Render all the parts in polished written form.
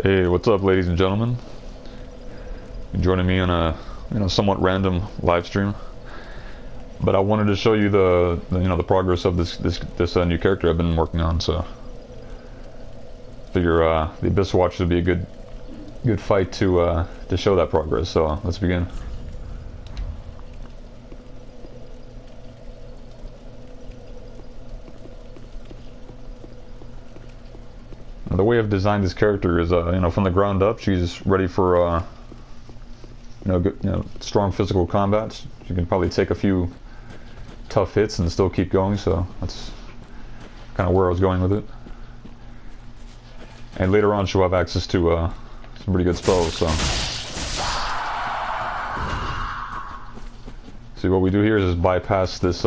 Hey, what's up, ladies and gentlemen? You're joining me on a somewhat random live stream, but I wanted to show you the progress of this new character I've been working on. So, figure the Abyss Watch would be a good fight to show that progress. So let's begin. The way I've designed this character is, from the ground up, she's ready for, strong physical combat. She can probably take a few tough hits and still keep going. So that's kind of where I was going with it. And later on, she'll have access to some pretty good spells. So, see, what we do here is just bypass this.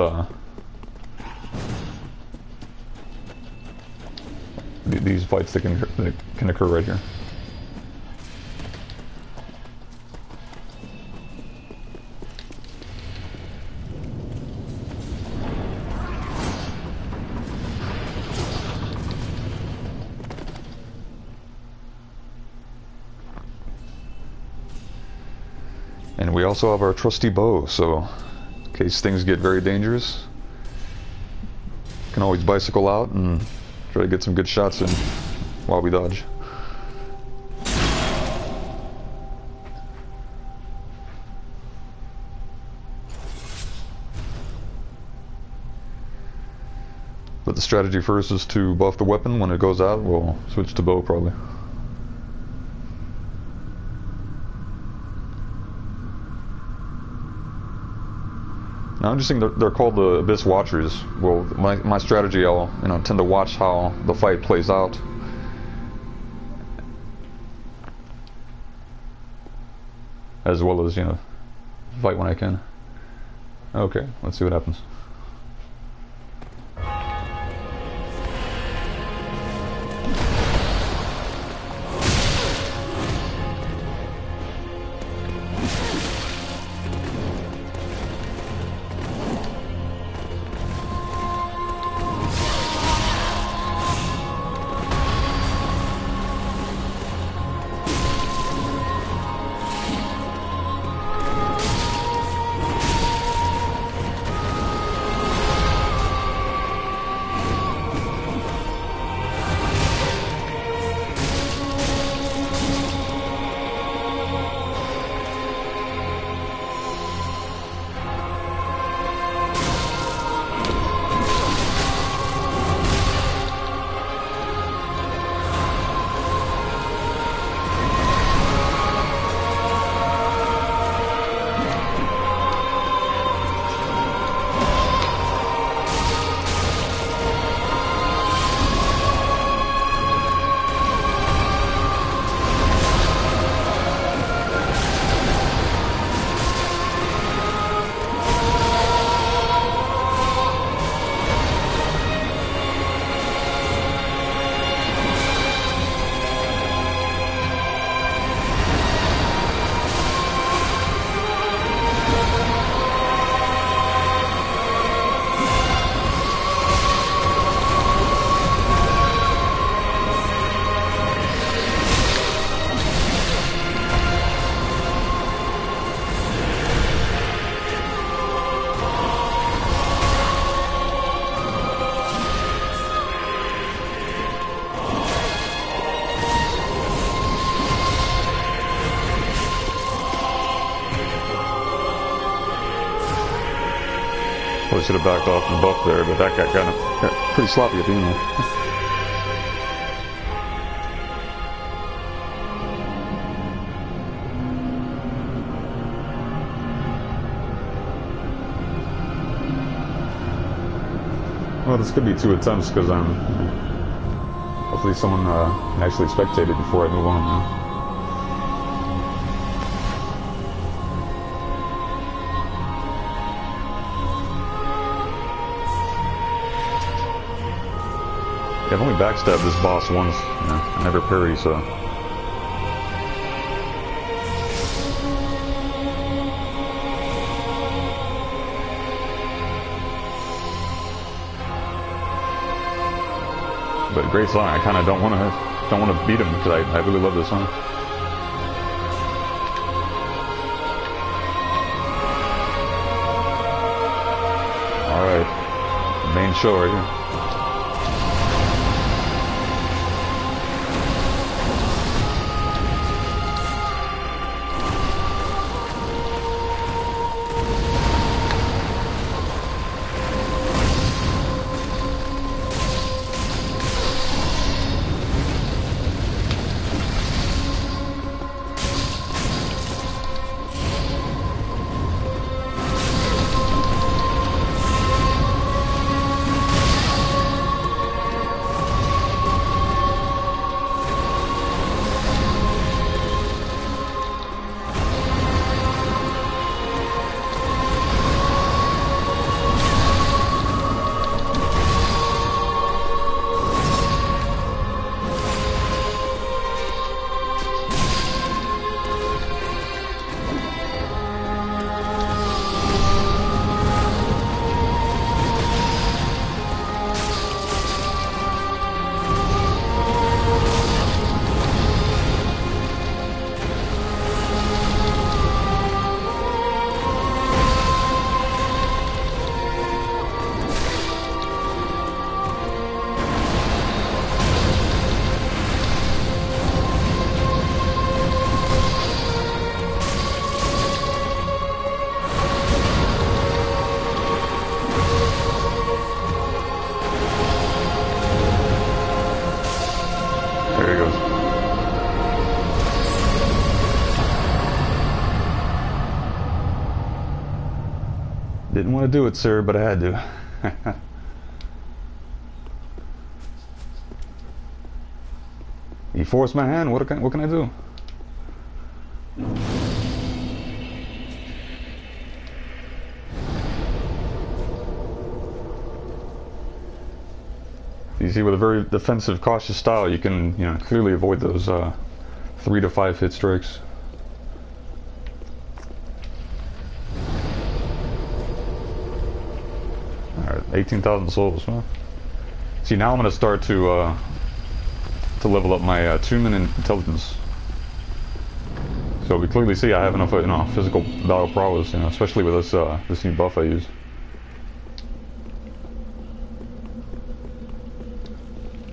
These fights that can occur right here. And we also have our trusty bow, so in case things get very dangerous, you can always bicycle out and try to get some good shots in while we dodge. But the strategy first is to buff the weapon. When it goes out, we'll switch to bow probably. Now, interesting, they're called the Abyss Watchers. Well, my strategy, I'll tend to watch how the fight plays out, as well as fight when I can. Okay, let's see what happens. Probably should have backed off and buffed there, but that got kind of pretty sloppy at the end there. Well, this could be 2 attempts because hopefully someone actually spectated before I move on now. Yeah, I've only backstabbed this boss once. I never parry, so. But great song, I kind of don't want to don't want to beat him because I really love this song. Alright, main show right here. Didn't want to do it, sir, but I had to. You forced my hand. What can I do? You see, with a very defensive, cautious style, you can, clearly avoid those 3 to 5 hit strikes. Alright, 18,000 souls, huh? See, now I'm going to start to level up my attunement and intelligence. So we clearly see I have enough, physical battle prowess, especially with this new buff I use.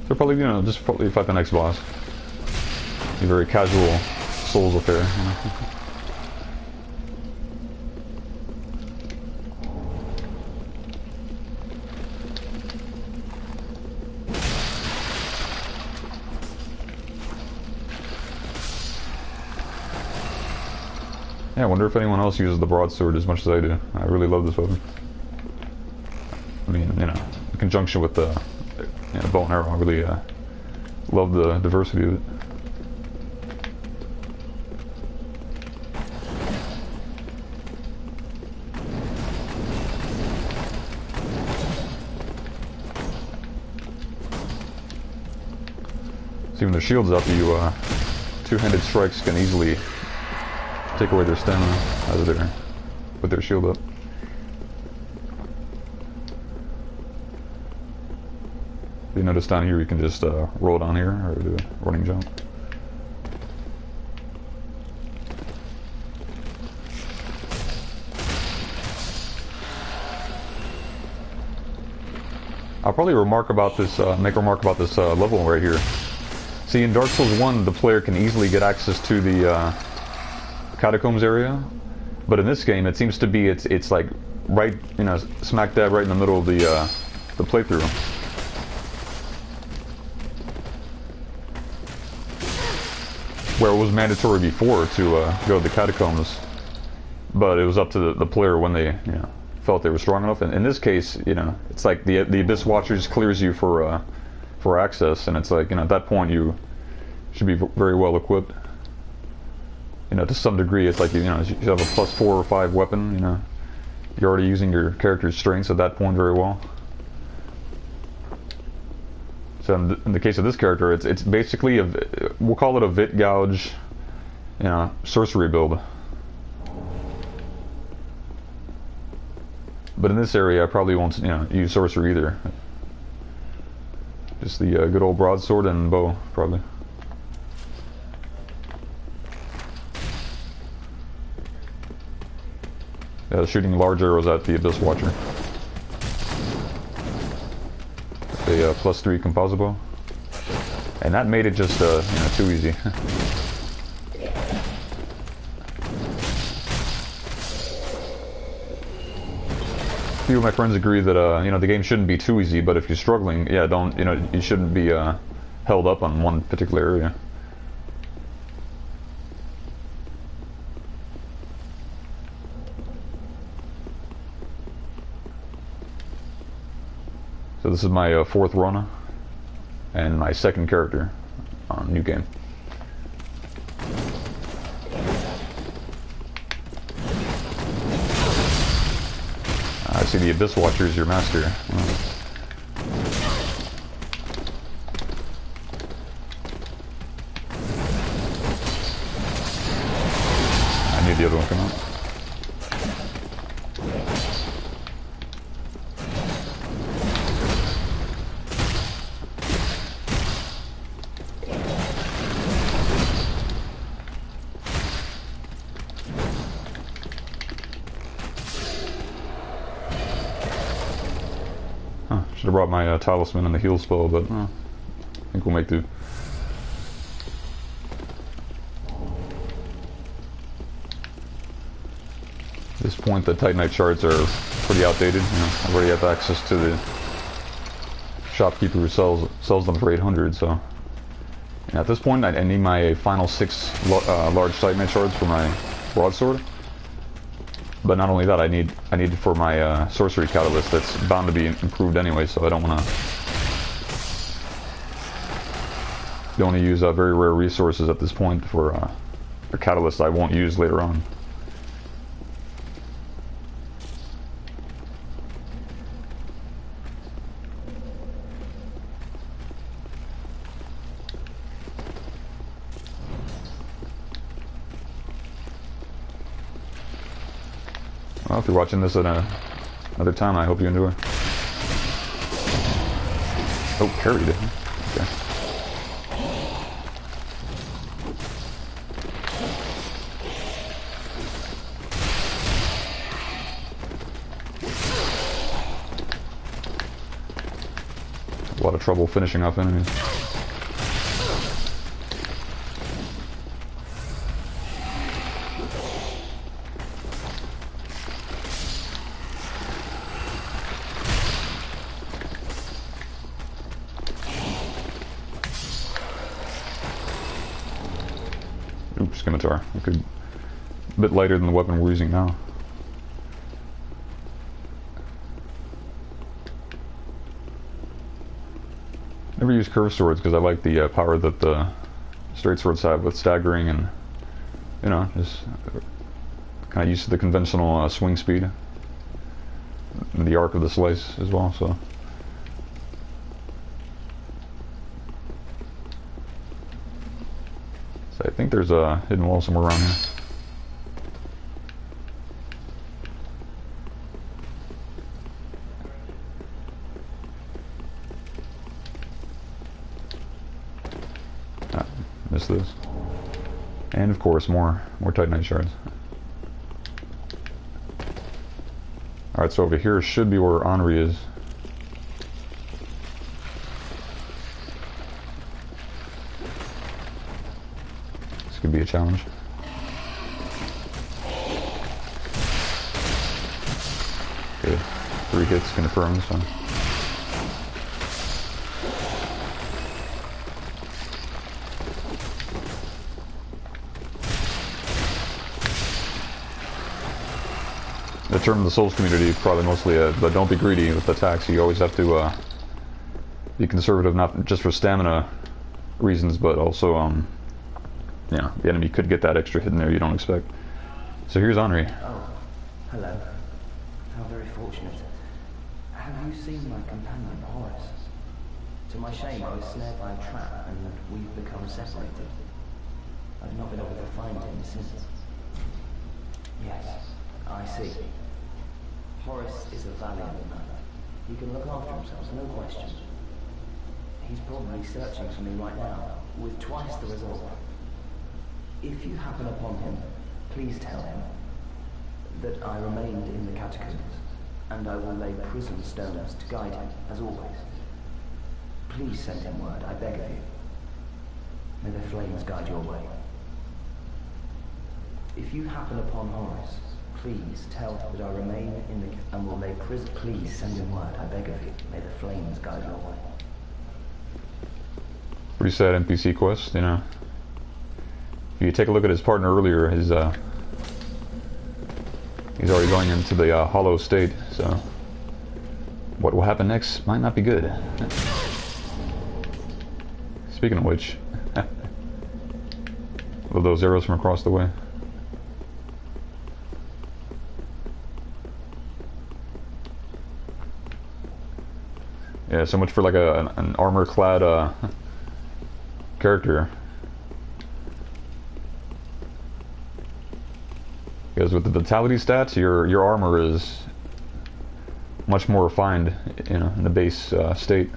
So probably, just probably fight the next boss. A very casual Souls affair. Yeah, I wonder if anyone else uses the broadsword as much as I do. I really love this weapon. I mean, in conjunction with the bow and arrow, I really love the diversity of it. See, when their shield's up, you two-handed strikes can easily take away their stamina as they're with their shield up. You notice down here you can just roll down here or do a running jump. I'll probably make a remark about this level right here. See, in Dark Souls 1, the player can easily get access to the Catacombs area, but in this game it seems to be it's like right, smack dab right in the middle of the playthrough. Where it was mandatory before to go to the Catacombs, but it was up to the player when they felt they were strong enough. And in this case, it's like the Abyss Watcher just clears you for access, and it's like at that point you should be very well equipped. To some degree, it's like you have a +4 or 5 weapon. You're already using your character's strengths at that point very well. So in the case of this character, it's basically we'll call it a Vit Gouge, sorcery build. But in this area, I probably won't use sorcery either. Just the good old broadsword and bow, probably. shooting large arrows at the Abyss Watcher. A +3 composite bow. And that made it just, you know, too easy. Few of my friends agree that, you know, the game shouldn't be too easy, but if you're struggling, yeah, don't, you know, you shouldn't be, held up on one particular area. So this is my 4th Rona, and my 2nd character on New Game. I see the Abyss Watcher is your master. I knew the other one come out. Should have brought my talisman and the heal spell, but I think we'll make do. At this point, the Titanite shards are pretty outdated. You know, I already have access to the shopkeeper who sells them for 800. So, and at this point, I need my final 6 large Titanite shards for my broadsword. But not only that, I need it for my sorcery catalyst that's bound to be improved anyway, so I don't want to use very rare resources at this point for a catalyst I won't use later on. Well, if you're watching this at another time, I hope you enjoy. Oh, carried it. Okay. A lot of trouble finishing off enemies. Oops, scimitar. Okay. A bit lighter than the weapon we're using now. Never use curved swords because I like the power that the straight swords have with staggering and, you know, just kind of used to the conventional swing speed and the arc of the slice as well, so. So I think there's a hidden wall somewhere around here. Missed this. And of course more Titanite shards. Alright, so over here should be where Henri is. This could be a challenge. Okay, 3 hits confirmed, so. The term of the Souls community is probably mostly but don't be greedy with attacks. You always have to be conservative, not just for stamina reasons, but also, yeah, the enemy could get that extra hit in there you don't expect. So here's Henri. Oh, hello. How very fortunate. Have you seen my companion, Horace? To my shame, I was snared by a trap, and we've become separated. I've not been able to find him since. Yes, I see. Horace is a valiant man. He can look after himself, no question. He's probably searching for me right now, with twice the result. If you happen upon him, please tell him. that I remained in the catacombs, and I will lay prison stones to guide him, as always. Please send him word, I beg of you. May the flames guide your way. If you happen upon Horus, please tell that I remain in the and will lay prison. Please send him word, I beg of you. May the flames guide your way. Pretty sad NPC quest, you know. If you take a look at his partner earlier, he's already going into the hollow state, so what will happen next might not be good. Speaking of which, will those arrows from across the way? Yeah, so much for like an armor-clad character. Because with the vitality stats, your armor is much more refined, you know, in the base state.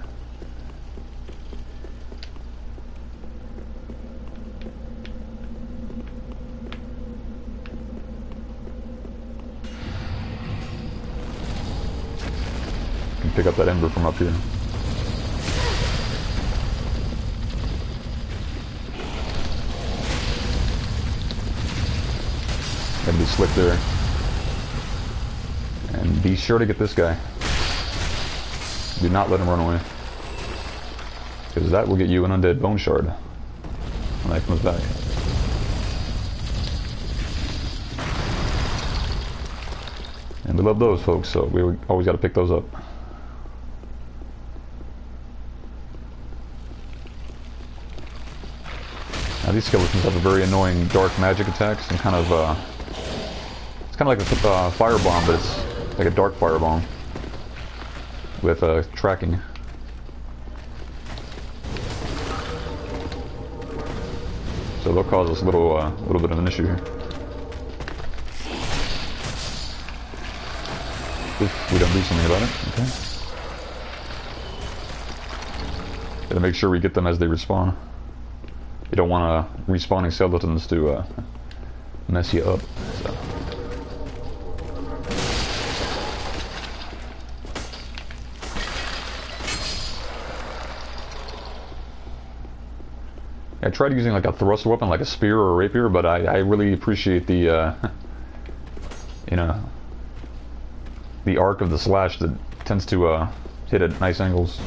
You can pick up that ember from up here. Gotta be slick there. And be sure to get this guy. Do not let him run away. Because that will get you an undead bone shard when that comes back. And we love those folks, so we always gotta pick those up. Now these skeletons have a very annoying dark magic attacks and kind of it's kind of like a firebomb, but it's like a dark firebomb with tracking. So they'll cause us a little bit of an issue here if we don't do something about it. Okay. Gotta make sure we get them as they respawn. You don't want respawning skeletons to mess you up. So. I tried using like a thrust weapon, like a spear or a rapier, but I really appreciate the you know, the arc of the slash that tends to hit at nice angles.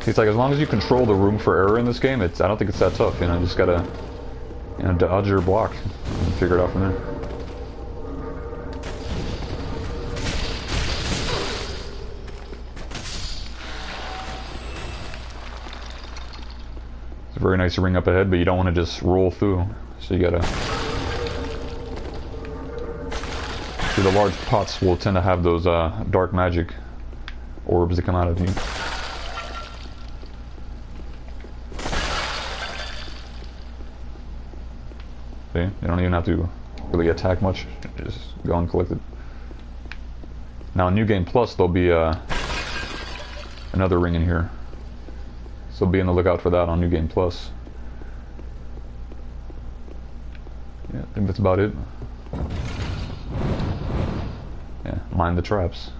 It's like as long as you control the room for error in this game, I don't think it's that tough. You know, you just gotta, you know, dodge your block and figure it out from there. It's a very nice ring up ahead, but you don't want to just roll through, so you gotta. See, the large pots will tend to have those dark magic orbs that come out of you. You don't even have to really attack much, just go and collect it. Now in New Game Plus there'll be another ring in here, so be on the lookout for that on New Game Plus. Yeah, I think that's about it. Yeah, mind the traps.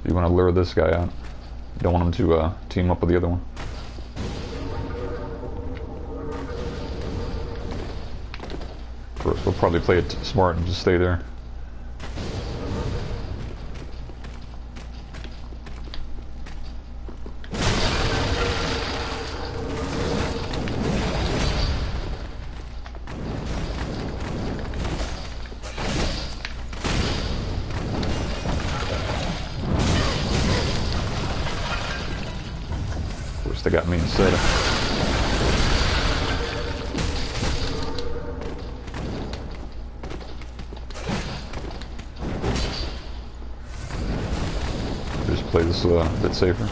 You want to lure this guy out. You don't want him to team up with the other one. First, we'll probably play it smart and just stay there. Of course, they got me instead. Play this a bit safer.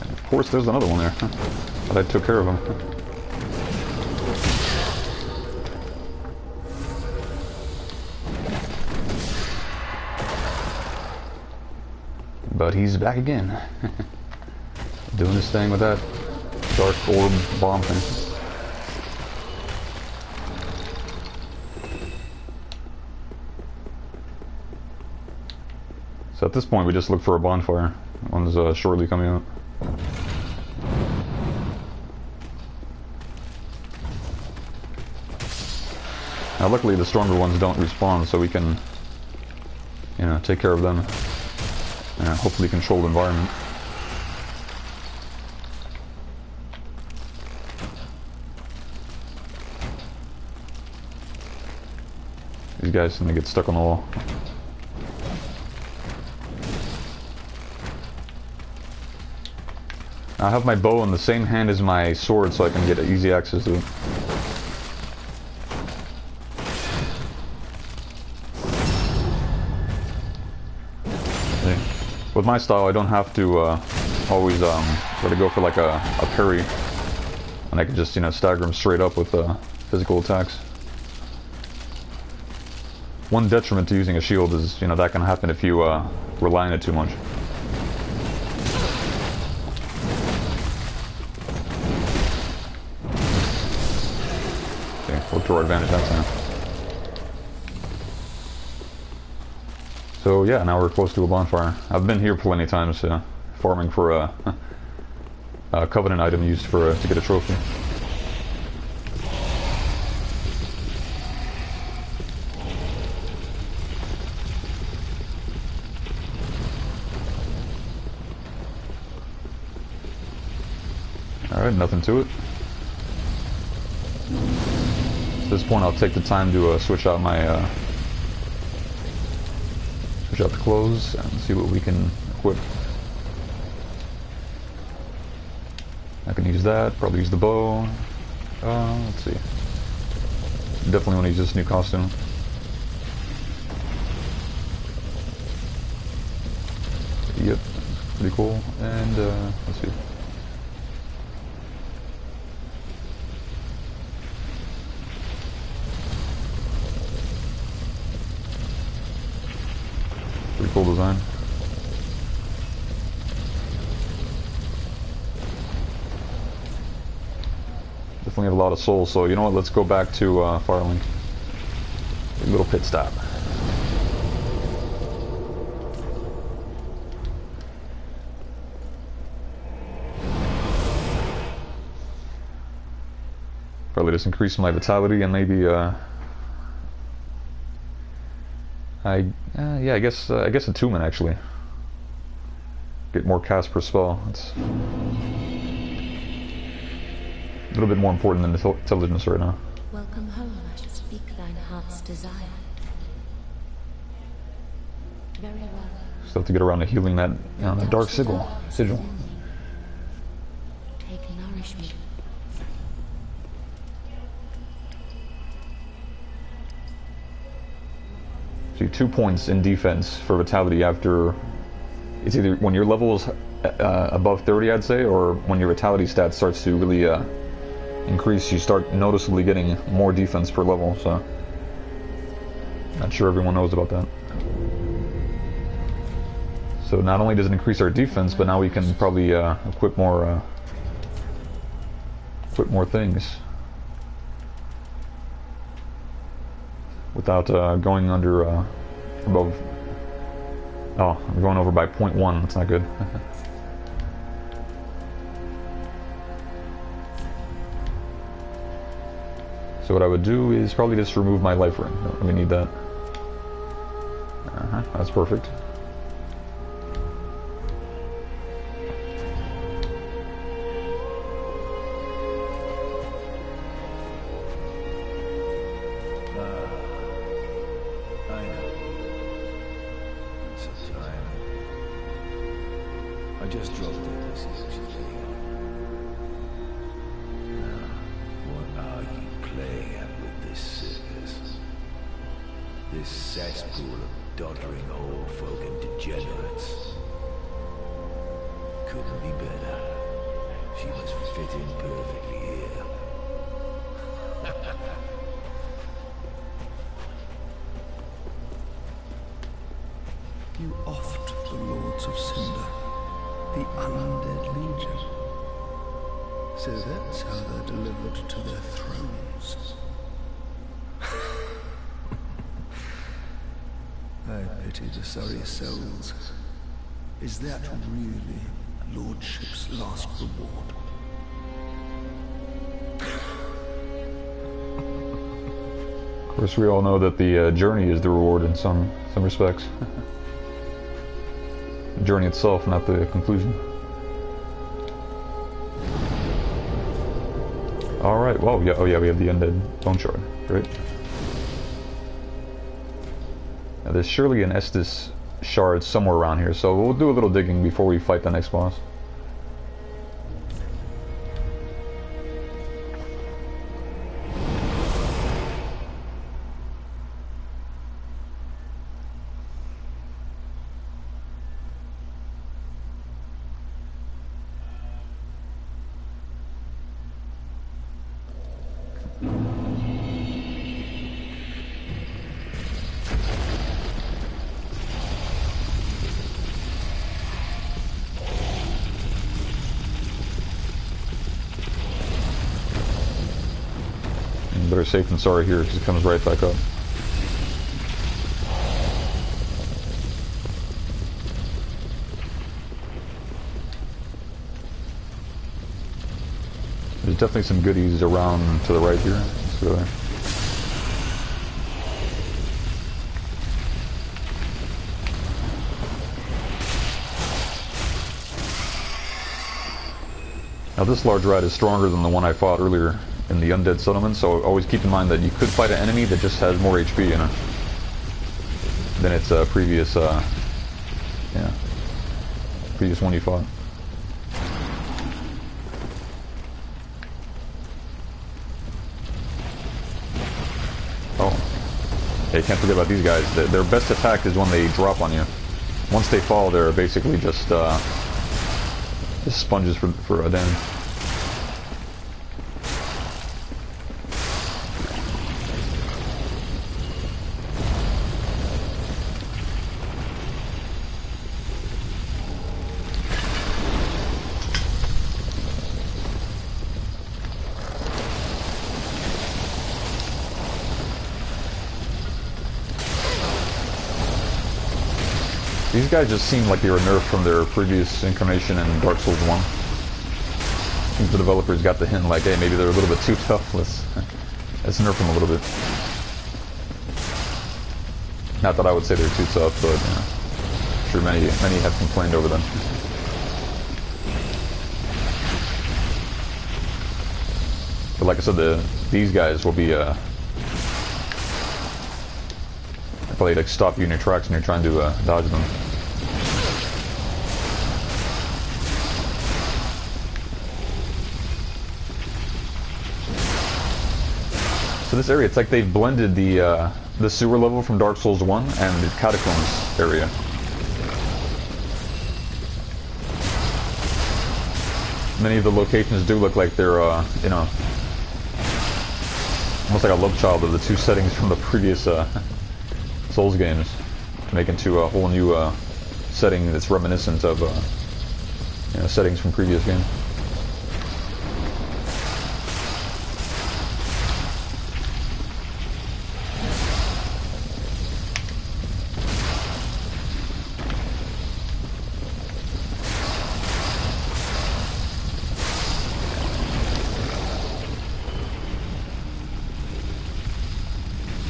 And of course there's another one there. But I took care of him. But he's back again. Doing his thing with that dark orb bomb thing. So at this point we just look for a bonfire. One's shortly coming out. Now luckily the stronger ones don't respawn, so we can, you know, take care of them. Hopefully control the environment. These guys seem to get stuck on the wall. I have my bow in the same hand as my sword so I can get easy access to it. With my style, I don't have to always try to go for like a parry, and I can just, you know, stagger them straight up with physical attacks. One detriment to using a shield is, you know, that can happen if you rely on it too much. Okay, look to our advantage that time. So yeah, now we're close to a bonfire. I've been here plenty of times, farming for a covenant item used for to get a trophy. All right, nothing to it. At this point, I'll take the time to switch out my. Switch out the clothes and see what we can equip. I can use that, probably use the bow. Let's see. Definitely want to use this new costume. Yep, pretty cool. And let's see. Pretty cool design. Definitely have a lot of souls, so you know what, let's go back to Firelink. A little pit stop. Probably just increase my vitality and maybe yeah, I guess attunement actually. Get more cast per spell. It's a little bit more important than intelligence right now. Welcome home, I shall speak thine heart's desire. Very well. Just have to get around to healing that, you know, that dark sigil. Take nourishment. So 2 points in defense for vitality after, it's either when your level is above 30, I'd say, or when your vitality stat starts to really increase, you start noticeably getting more defense per level, so not sure everyone knows about that. So not only does it increase our defense, but now we can probably equip more things without going under above. Oh, I'm going over by 0.1. That's not good. So what I would do is probably just remove my life ring. Don't really need that. That's perfect. I just dropped it. This is now, what are you playing at with this circus? This cesspool of doddering old folk and degenerates. Couldn't be better. She must fit in perfectly here. You oft the lords of Cinder. undead legion. So that's how they're delivered to their thrones. I pity the sorry souls. Is that really Lordship's last reward? Of course, we all know that the journey is the reward in some respects. The journey itself, not the conclusion. All right. Well, yeah. Oh, yeah. We have the undead bone shard. Great. Now, there's surely an Estus shard somewhere around here, so we'll do a little digging before we fight the next boss. Better safe than sorry here, because it comes right back up. There's definitely some goodies around to the right here. Let's go there. Now this large rat is stronger than the one I fought earlier in the undead settlement, so always keep in mind that you could fight an enemy that just has more HP, you know, than its previous one you fought. Oh, yeah, you can't forget about these guys. Their best attack is when they drop on you. Once they fall, they're basically just sponges for damage. These guys just seem like they were nerfed from their previous incarnation in Dark Souls 1. I think the developers got the hint like, hey, maybe they're a little bit too tough. Let's nerf them a little bit. Not that I would say they're too tough, but I'm sure many have complained over them. But like I said, these guys will be probably like stop you in your tracks when you're trying to dodge them. So this area, it's like they've blended the sewer level from Dark Souls 1 and the Catacombs area. Many of the locations do look like they're, you know, almost like a love child of the two settings from the previous Souls games, to make into a whole new setting that's reminiscent of you know, settings from previous games.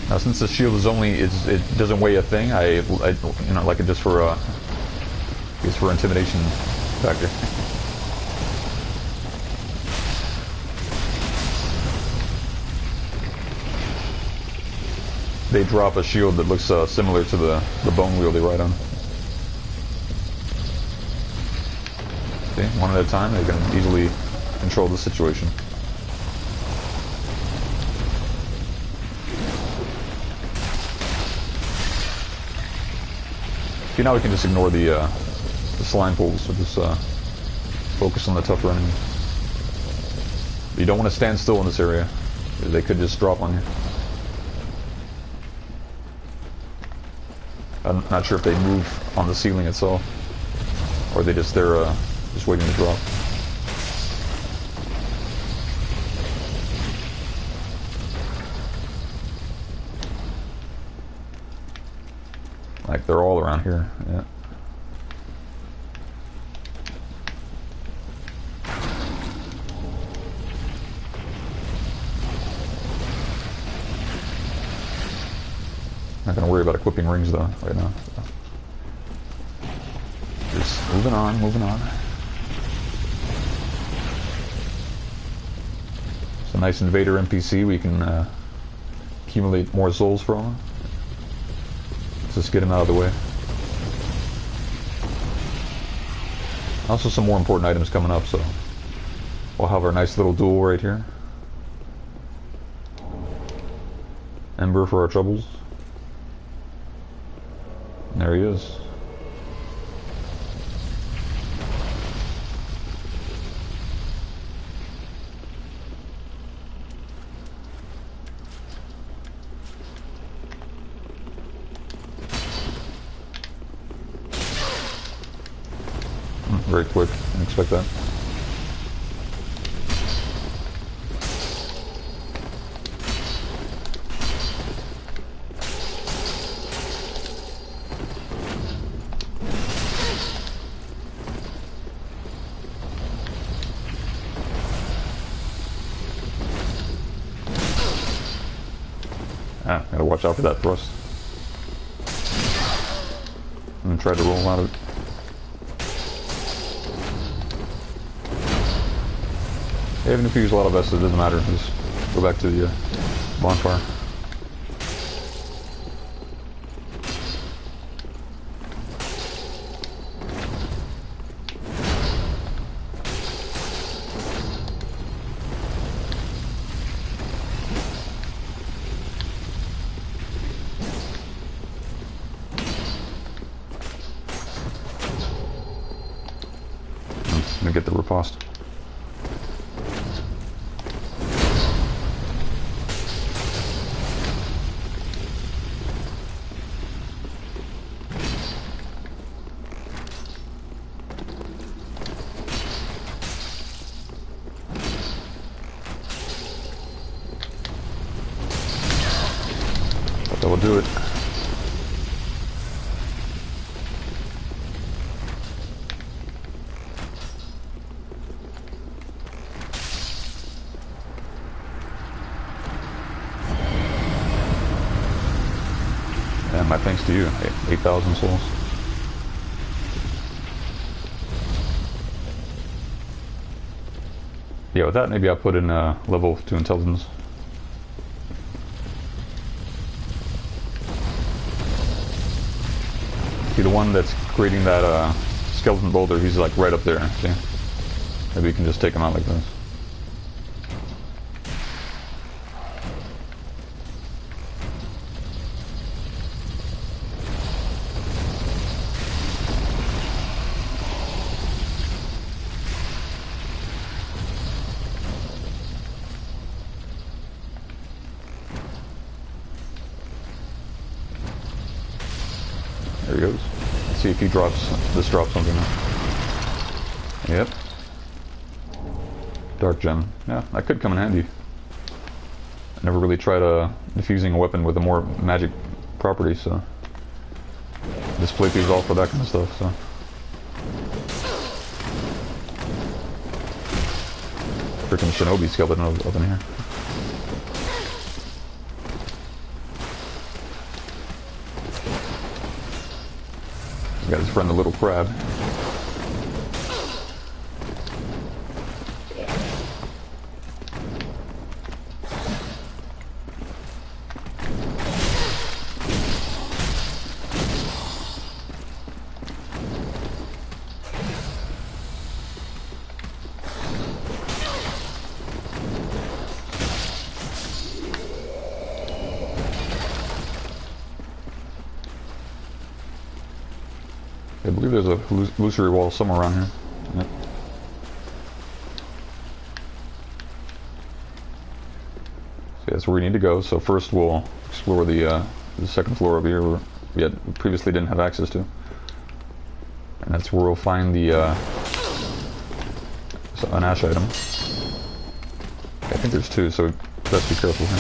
Now, since the shield is only, it doesn't weigh a thing, I you know, like it just for intimidation factor. They drop a shield that looks similar to the bone wheel they ride on. See, one at a time, they can easily control the situation. See, now we can just ignore the slime pools, so just focus on the tougher enemies. You don't want to stand still in this area. They could just drop on you. I'm not sure if they move on the ceiling itself, or they're just waiting to drop. Like, they're all around here, yeah. Not gonna worry about equipping rings though, right now. So. Just moving on, moving on. It's a nice invader NPC we can accumulate more souls from. Let's just get him out of the way. Also some more important items coming up, so we'll have our nice little duel right here. Ember for our troubles. And there he is. Very quick, didn't expect that. Ah, gotta watch out for that thrust. I'm gonna try to roll out of it. Even if you use a lot of S's, it doesn't matter. Just go back to the bonfire. I'm gonna get the riposte. That will do it. And my thanks to you, 8,000 souls. Yeah, with that, maybe I'll put in level 2 intelligence. See, the one that's creating that skeleton boulder, he's like right up there, see? Maybe you can just take him out like this. There he goes. Let's see if he drops, this drops something. Yep. Dark gem. Yeah, that could come in handy. I never really tried diffusing a weapon with a more magic property, so this playthrough is all for that kind of stuff, so. Freaking shinobi skeleton up in here. He's got his friend the little crab. I believe there's a illusory wall somewhere around here. Yep. So that's where we need to go. So first we'll explore the second floor over here where we previously didn't have access to. And that's where we'll find the So, an ash item. I think there's two, so best be careful here.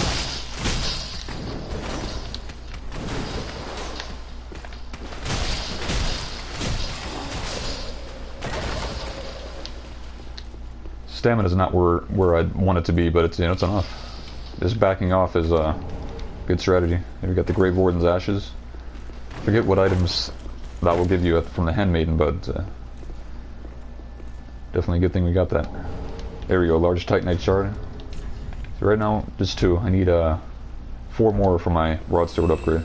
Stamina is not where I want it to be, but it's, you know, it's enough. Just backing off is a good strategy. Here we got the Grave Warden's Ashes. Forget what items that will give you from the Handmaiden, but definitely a good thing we got that. There we go, large Titanite shard. So right now, just 2. I need 4 more for my broadsword upgrade.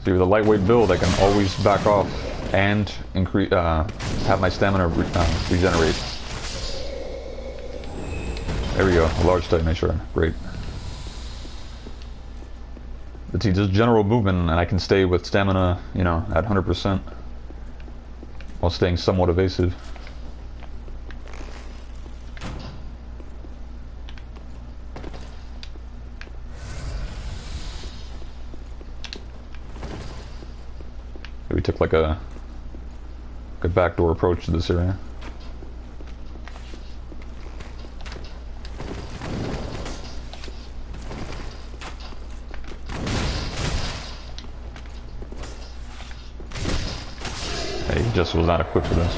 See, with a lightweight build, I can always back off and increase, have my stamina regenerate. There we go, a large Titanite shard. Great. But see, just general movement, and I can stay with stamina, you know, at 100% while staying somewhat evasive. So we took like a backdoor approach to this area. He just was not equipped for this.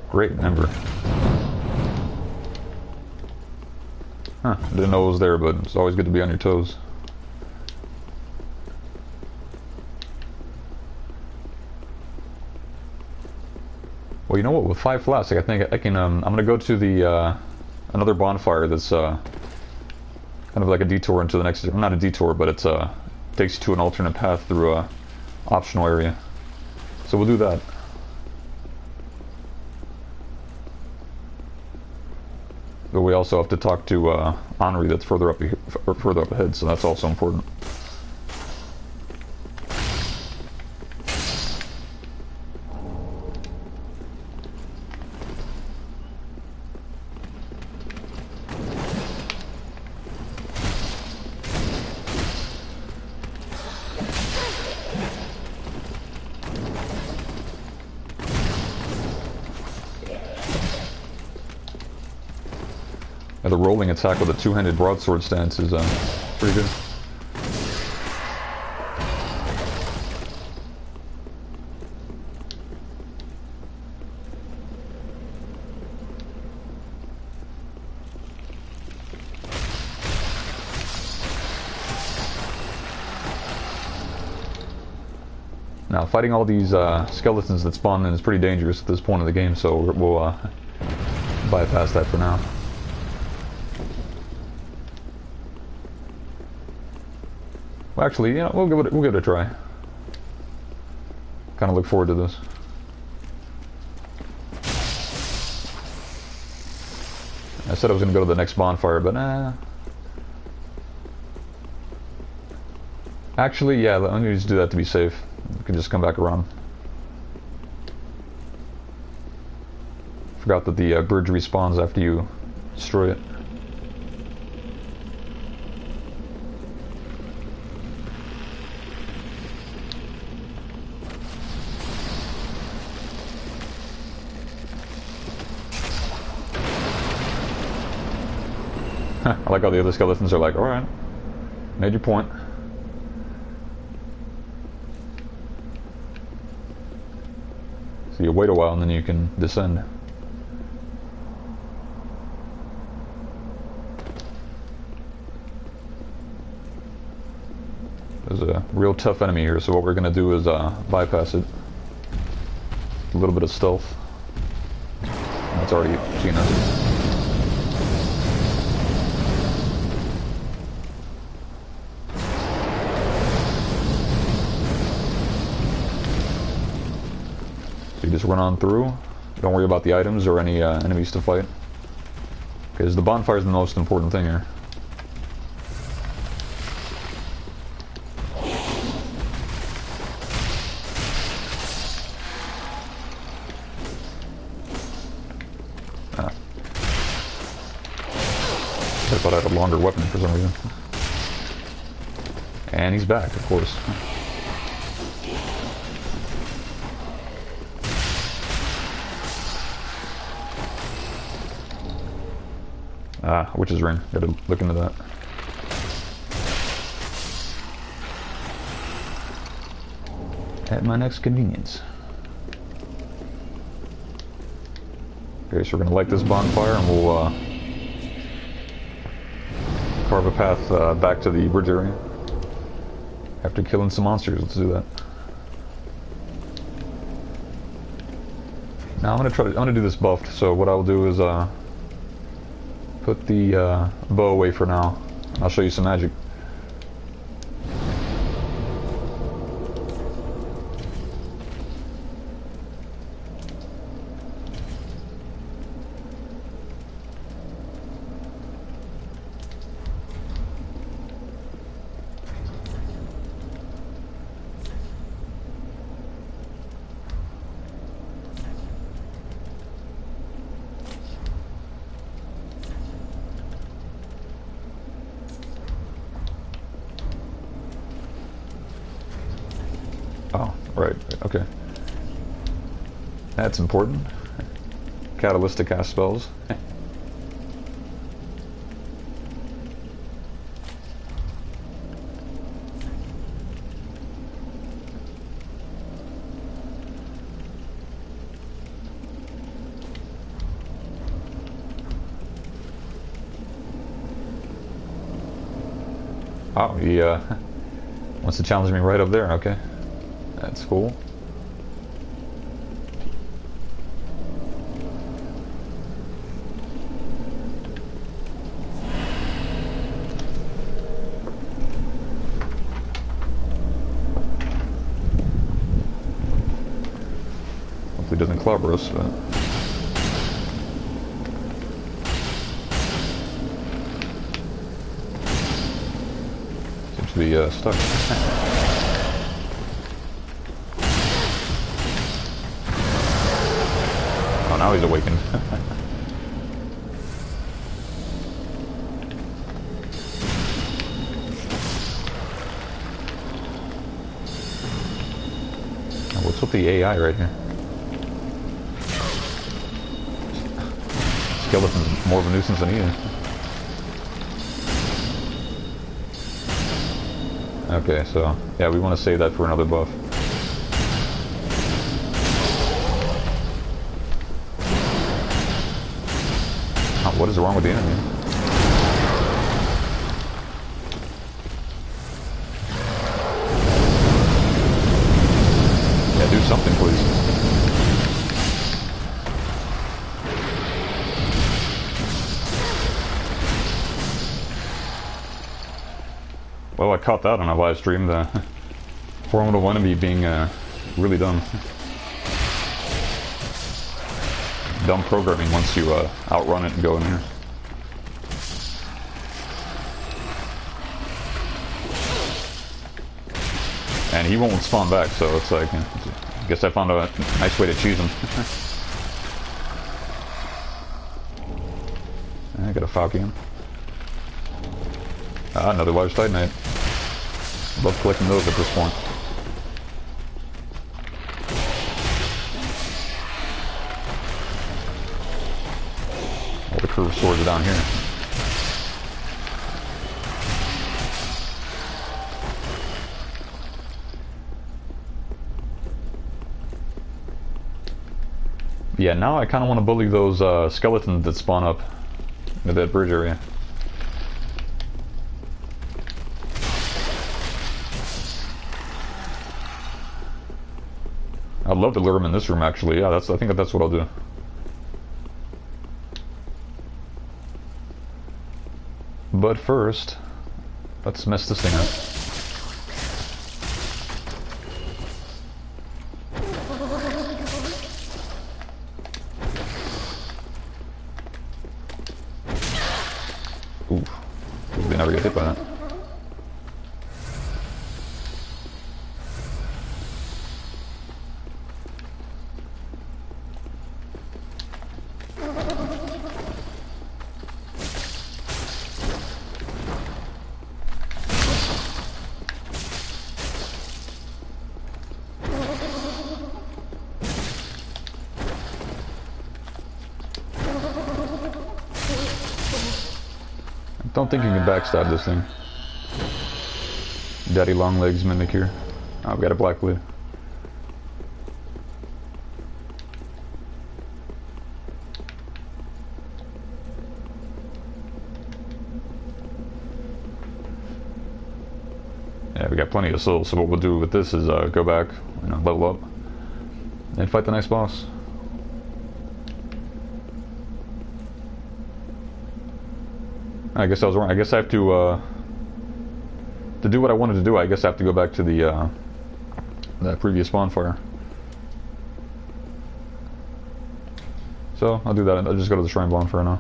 Great member. Huh, didn't know it was there, but it's always good to be on your toes. Well, you know what, with 5 flasks, I think I can, I'm gonna go to the, another bonfire that's, kind of like a detour into the next, not a detour, but it's, takes you to an alternate path through a optional area. So we'll do that. But we also have to talk to Henri that's further up ahead, so that's also important. The rolling attack with a 2-handed broadsword stance is pretty good. Now, fighting all these skeletons that spawn in is pretty dangerous at this point of the game, so we'll bypass that for now. Well, actually, you know, we'll give it a try. Kind of look forward to this. I said I was going to go to the next bonfire, but actually, yeah, let me just do that to be safe. We can just come back around. Forgot that the bridge respawns after you destroy it. I like how the other skeletons are like, alright, made your point. So you wait a while and then you can descend. There's a real tough enemy here, so what we're going to do is bypass it. A little bit of stealth. That's already seen us. You just run on through. Don't worry about the items or any enemies to fight, because the bonfire is the most important thing here. I thought longer weapon for some reason. And he's back, of course. Ah, witch's ring. Gotta look into that. At my next convenience. Okay, so we're gonna light this bonfire and we'll carve a path back to the bridge area. After killing some monsters, let's do that. Now I'm gonna do this buffed, so what I'll do is put the bow away for now. I'll show you some magic. Oh, right, okay. That's important. Catalyst to cast spells. Oh, he wants to challenge me right up there, okay. That's cool. Hopefully it doesn't clobber us, but... seems to be stuck. Oh, now he's awakened. What's with the AI right here? Skeleton's more of a nuisance than he is. Okay, so yeah, we want to save that for another buff. Oh, what is wrong with the enemy? Yeah, do something, please. Well, I caught that on a live stream, the formidable enemy being really dumb. Dumb programming once you outrun it and go in there. And he won't spawn back, so it's like, I guess I found a nice way to cheese him. I got a Falcon. Ah, another large Titanite. Love collecting those at this point. All the curved swords are down here. Yeah, now I kind of want to bully those skeletons that spawn up in that bridge area. I'd love to lure him in this room, actually. Yeah, I think that's what I'll do. But first, let's mess this thing up. Ooh, we never get hit by that. Don't think you can backstab this thing. Daddy Longlegs mimic here. Oh, we got a black blade. Yeah, we got plenty of souls, so what we'll do with this is go back, you know, level up, and fight the next boss. I guess I was wrong. I guess I have to do what I wanted to do. I guess I have to go back to the that previous bonfire. So I'll do that. I'll just go to the shrine bonfire now.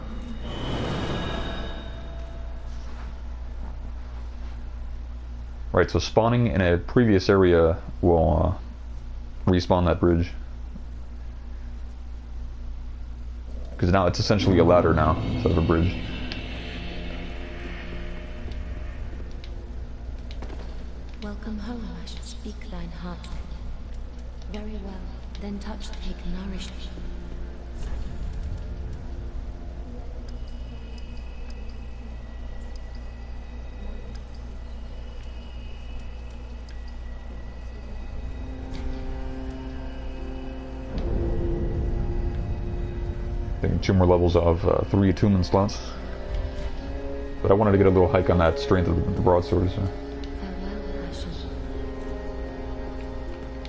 Right, so spawning in a previous area will respawn that bridge. Because now it's essentially a ladder now, instead of a bridge. Welcome home, I shall speak thine heart. Very well, then touch the cake nourished. I think 2 more levels of 3 attunement slots. But I wanted to get a little hike on that strength of the broadsword, so. Farewell, Ashen.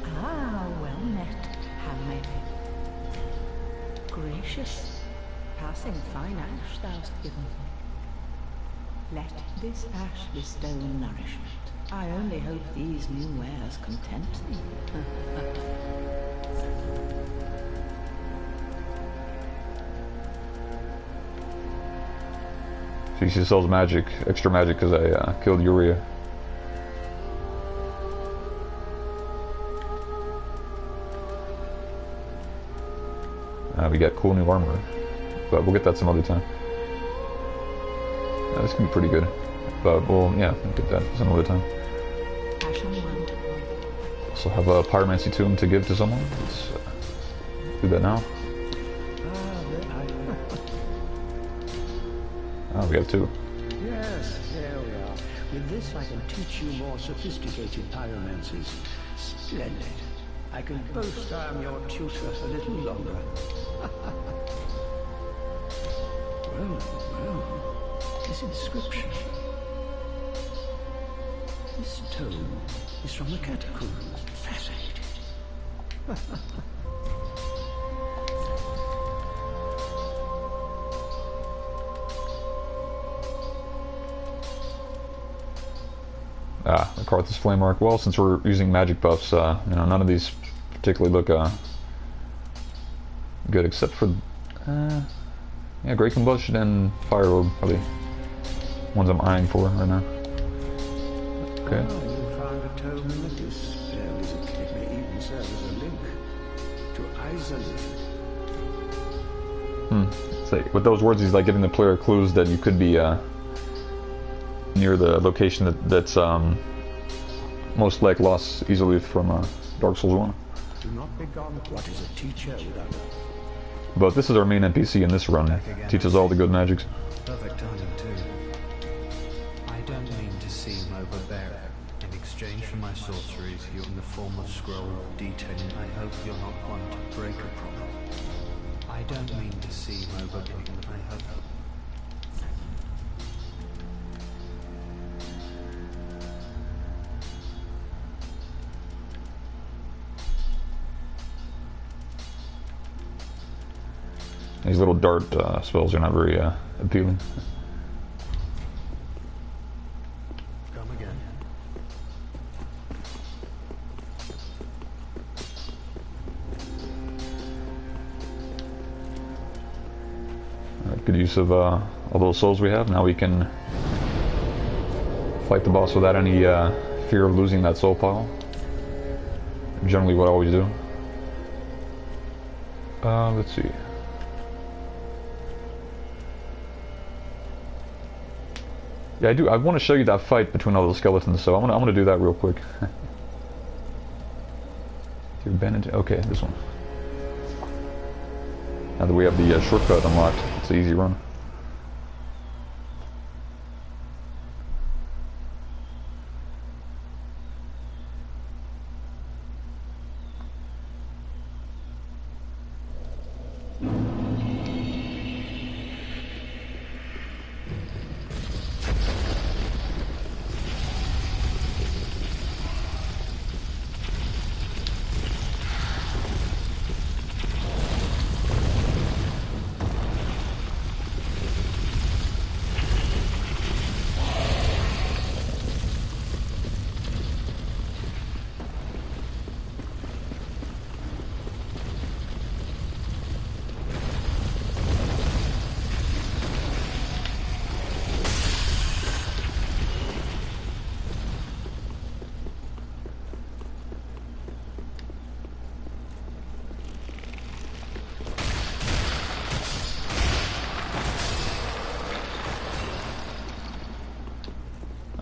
Ah, well met, handmaid. Gracious, passing fine ash thou'st given. Let this ash bestow nourishment. I only hope these new wares content thee. So she sells magic, extra magic, because I killed Uria. We got cool new armor, but we'll get that some other time. This can be pretty good, but we'll get that some other time. Also have a pyromancy tomb to give to someone. Let's do that now. Oh, we have 2. Yes, there we are. With this I can teach you more sophisticated pyromancies. Splendid. I can boast I am your tutor a little longer. Well, this inscription. This tome is from the Catacombs. Fascinating. The Carthus Flame Arc. Well, since we're using magic buffs, you know, none of these particularly look good, except for yeah, Great Combustion and Fire Orb, probably ones I'm eyeing for right now. Okay. Oh, you found a tome in this. It may even serve as a link to Isolation. So with those words, he's like giving the player clues that you could be near the location that's most like lost easily from Dark Souls 1. Do not be gone. What is a teacher without? But this is our main NPC in this run. Teaches all the good magics. Perfect timing too. I don't mean to seem overbearing. In exchange for my sorceries, you're in the form of scroll detailing. I hope you're not one to break a promise. I don't mean to seem overbearing. I hope. These little dart spells are not very appealing. Come again. Alright, good use of all those souls we have. Now we can fight the boss without any fear of losing that soul pile. Generally what I always do. Let's see. Yeah, I do. I want to show you that fight between all those skeletons, so I'm gonna do that real quick. Okay, this one. Now that we have the shortcut unlocked, it's an easy run.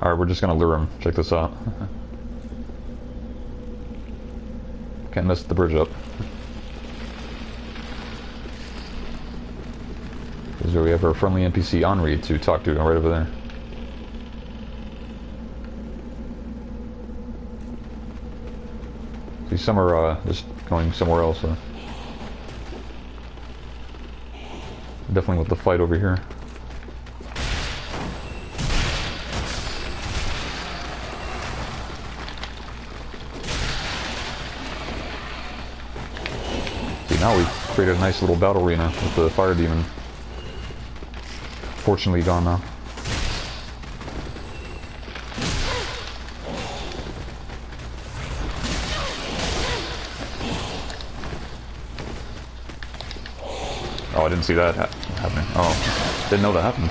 Alright, we're just gonna lure him. Check this out. Can't mess the bridge up. This is where we have our friendly NPC Henri to talk to, right over there. See, some are just going somewhere else. Definitely with the fight over here. See, now we've created a nice little battle arena with the fire demon. Fortunately gone now. Oh, I didn't see that happening. Oh, didn't know that happened.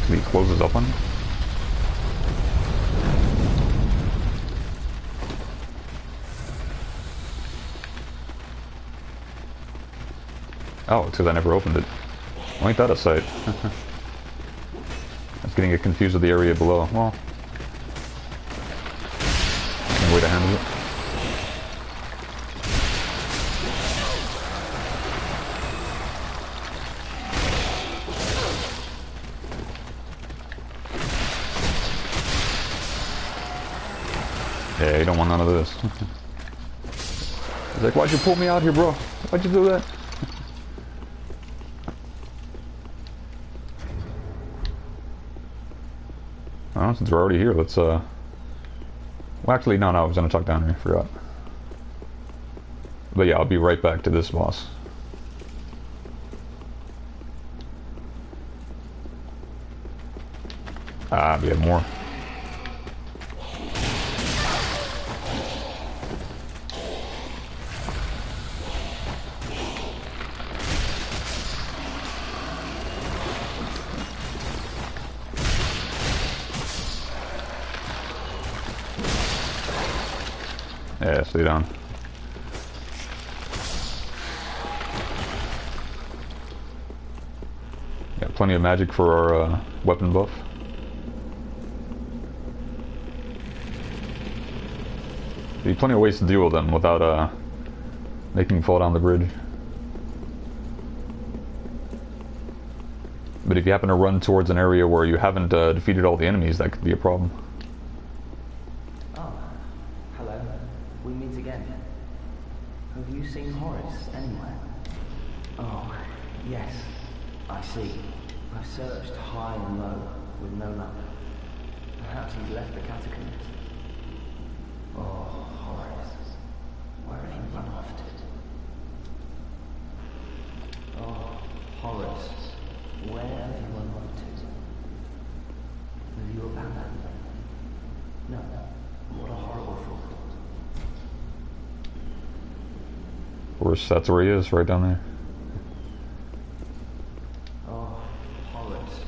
He closes up on him. Oh, because I never opened it. Well, ain't that a sight? I was getting confused with the area below. Well, no way to handle it. Yeah, you don't want none of this. He's like, why'd you pull me out here, bro? Why'd you do that? Well, since we're already here, let's, well, actually, no, I was gonna talk down here, forgot. But yeah, I'll be right back to this boss. Ah, we have more. Yeah, stay down. Got plenty of magic for our weapon buff. There'd be plenty of ways to deal with them without making them fall down the bridge. But if you happen to run towards an area where you haven't defeated all the enemies, that could be a problem. Oh, hello. We meet again. Have you seen Horace anywhere? Oh, yes. I see. I've searched high and low with no luck. Perhaps he's left the catacombs. Oh, Horace. Where have you run off to? Oh, Horace. Where have you run off to? Have you abandoned me? No. What a horrible thought. Of course, that's where he is, right down there. Oh, Horace.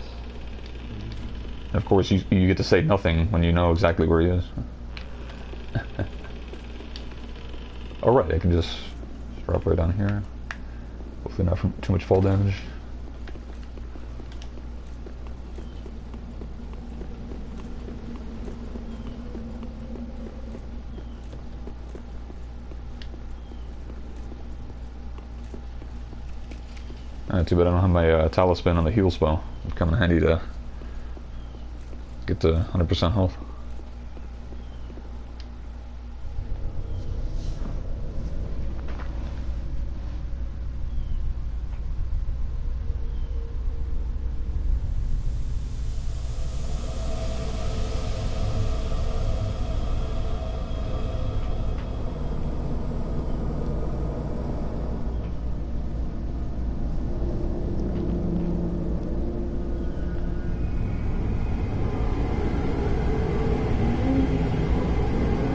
And of course, you get to say nothing when you know exactly where he is. Alright, I can just drop right down here. Hopefully not from too much fall damage. Too bad I don't have my talisman on the heal spell. It'd come in handy to get to 100% health.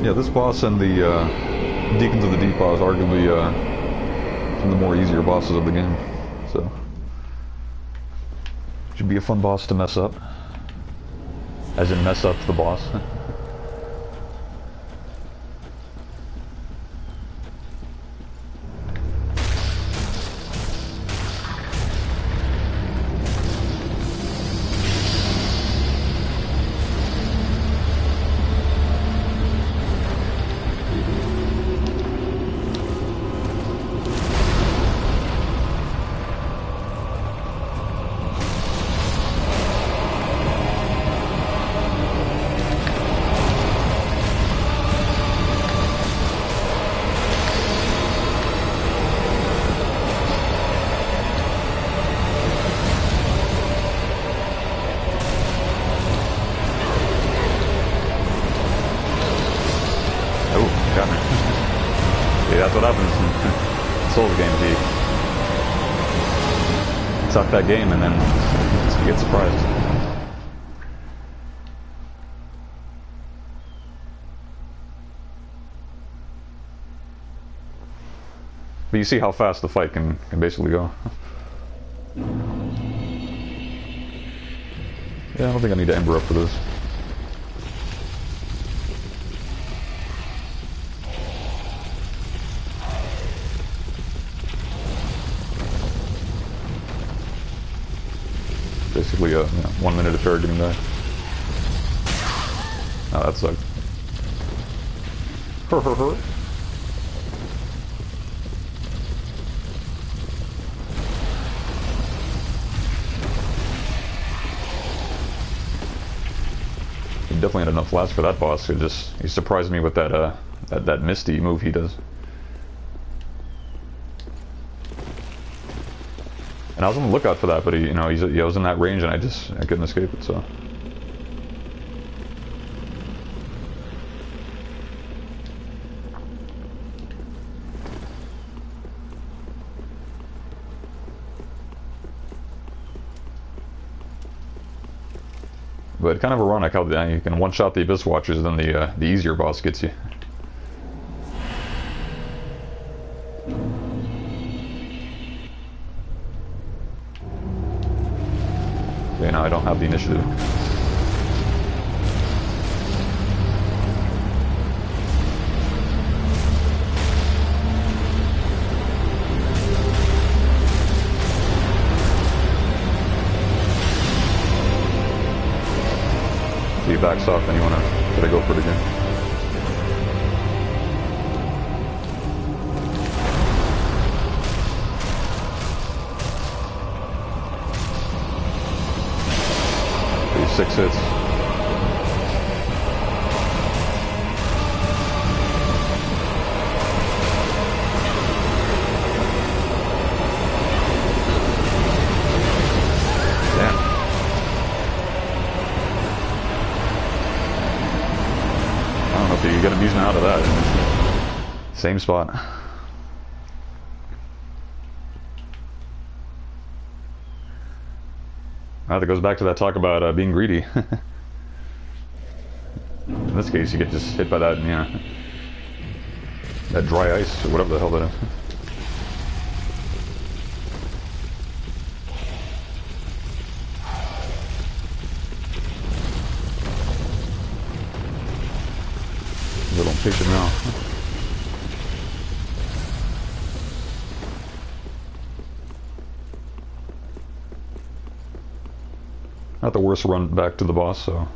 Yeah, this boss and the Deacons of the Deep boss are arguably some of the more easier bosses of the game. So, should be a fun boss to mess up. As in mess up the boss. what happens in Souls games. You suck that game and then you get surprised. But you see how fast the fight can basically go. Yeah, I don't think I need to Ember up for this. Basically, 1 minute of targeting that. Oh, that sucked. Her. He definitely had enough last for that boss. He surprised me with that Misty move he does. And I was on the lookout for that, but he was in that range and I couldn't escape it, so. But kind of ironic how you can one-shot the Abyss Watchers and then the easier boss gets you. Okay, now I don't have the initiative. So he backs off and you wanna try to go for it again. These 6 hits. You get amusement out of that. Same spot. That goes back to that talk about being greedy. In this case, you get just hit by that, that dry ice or whatever the hell that is. Little impatient now. Not the worst run back to the boss, so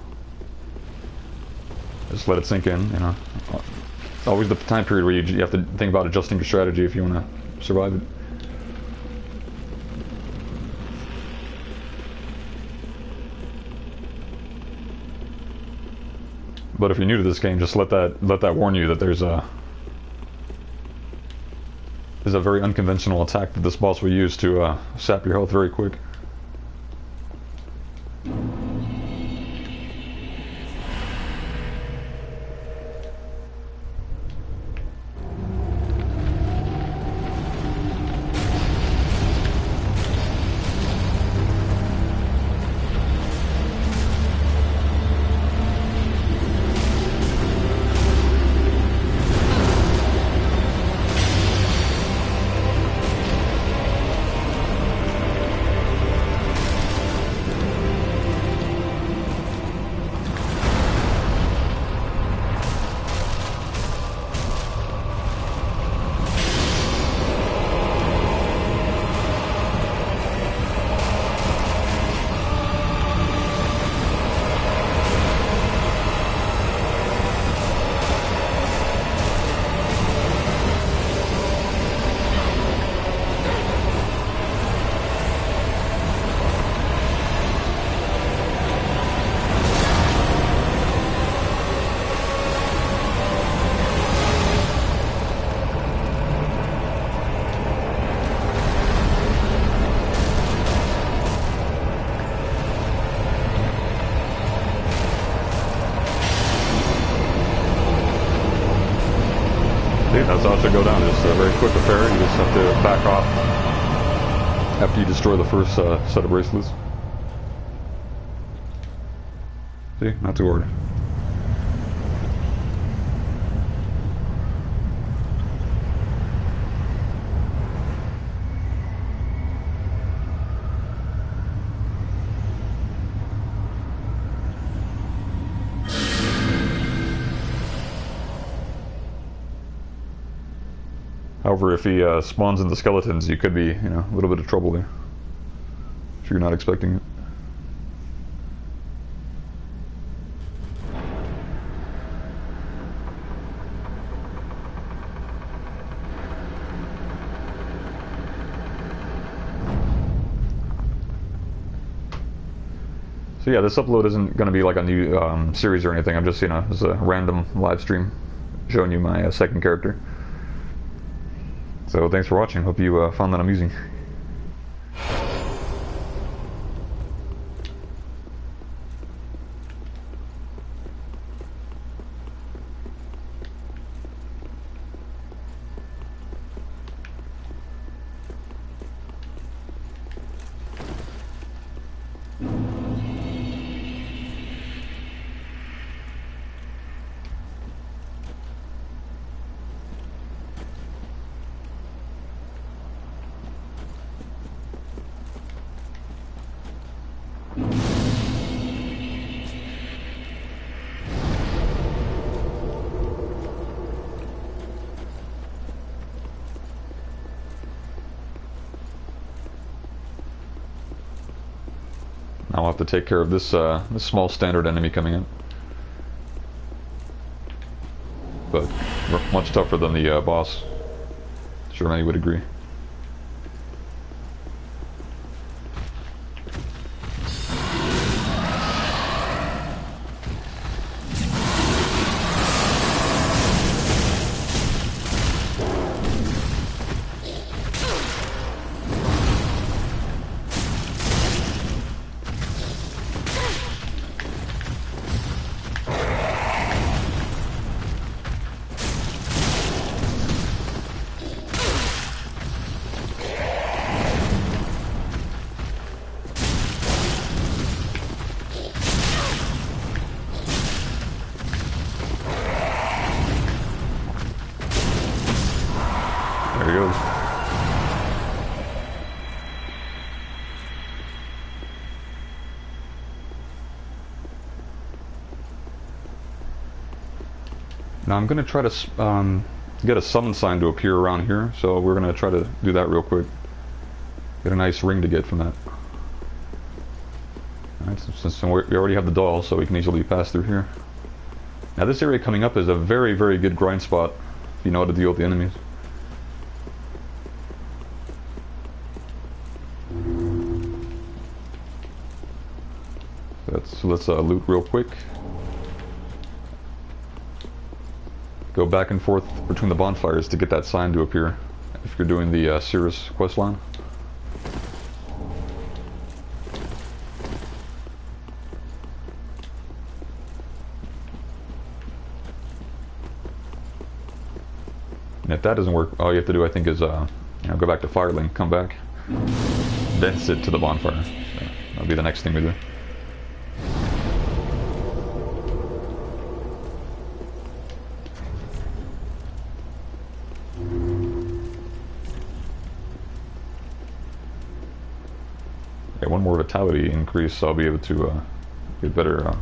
just let it sink in, It's always the time period where you have to think about adjusting your strategy if you want to survive it. But if you're new to this game, just let that warn you that there's a very unconventional attack that this boss will use to sap your health very quick. that's how it should go down. Just a very quick affair. You just have to back off after you destroy the first set of bracelets. See? Not too hard. However, if he spawns into skeletons, you could be, you know, a little bit of trouble there. If you're not expecting it. So yeah, this upload isn't going to be like a new series or anything. I'm just, you know, it's a random live stream showing you my second character. So thanks for watching. Hope you found that amusing. I'll have to take care of this this small standard enemy coming in, but much tougher than the boss. Sure, many would agree. There he goes. Now I'm going to try to get a summon sign to appear around here, so we're going to try to do that real quick. Get a nice ring to get from that. Alright, since we already have the doll, so we can easily pass through here. Now this area coming up is a very, very good grind spot if you know how to deal with the enemies. So let's loot real quick. Go back and forth between the bonfires to get that sign to appear if you're doing the Cirrus questline. And if that doesn't work, all you have to do, I think, is you know, go back to Firelink, come back, then sit to the bonfire. So that'll be the next thing we do. Okay, one more vitality increase, so I'll be able to get better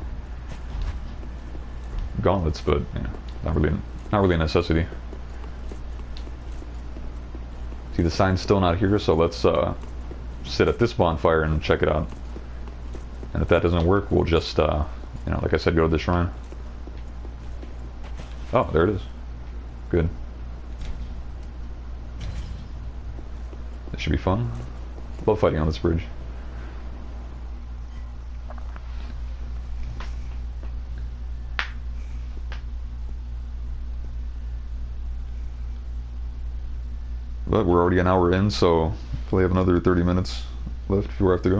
gauntlets, but you know, not really a necessity. See, the sign's still not here, so let's sit at this bonfire and check it out. And if that doesn't work, we'll just, you know, like I said, go to the shrine. Oh, there it is. Good. This should be fun. Love fighting on this bridge. But we're already an hour in, so probably have another 30 minutes left before I have to go.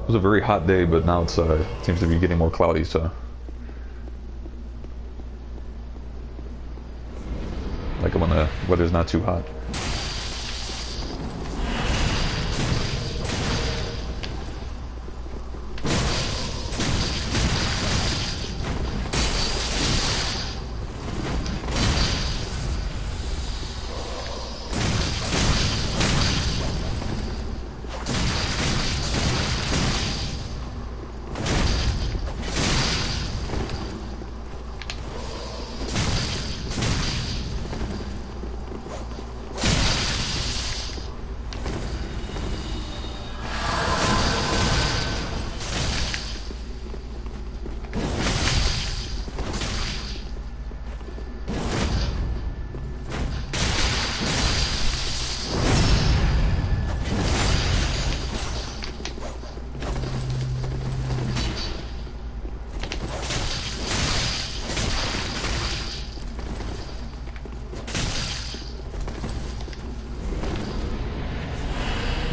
It was a very hot day, but now it's seems to be getting more cloudy, so weather's not too hot.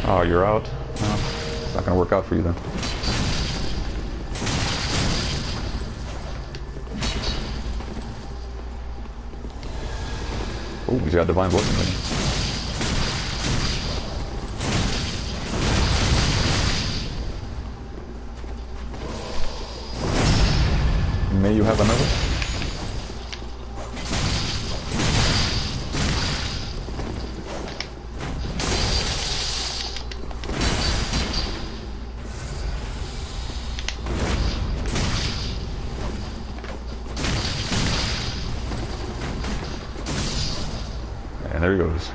Oh, you're out? No, it's not gonna work out for you then. Oh, he's got divine blessing ready. May you have another? And there he goes.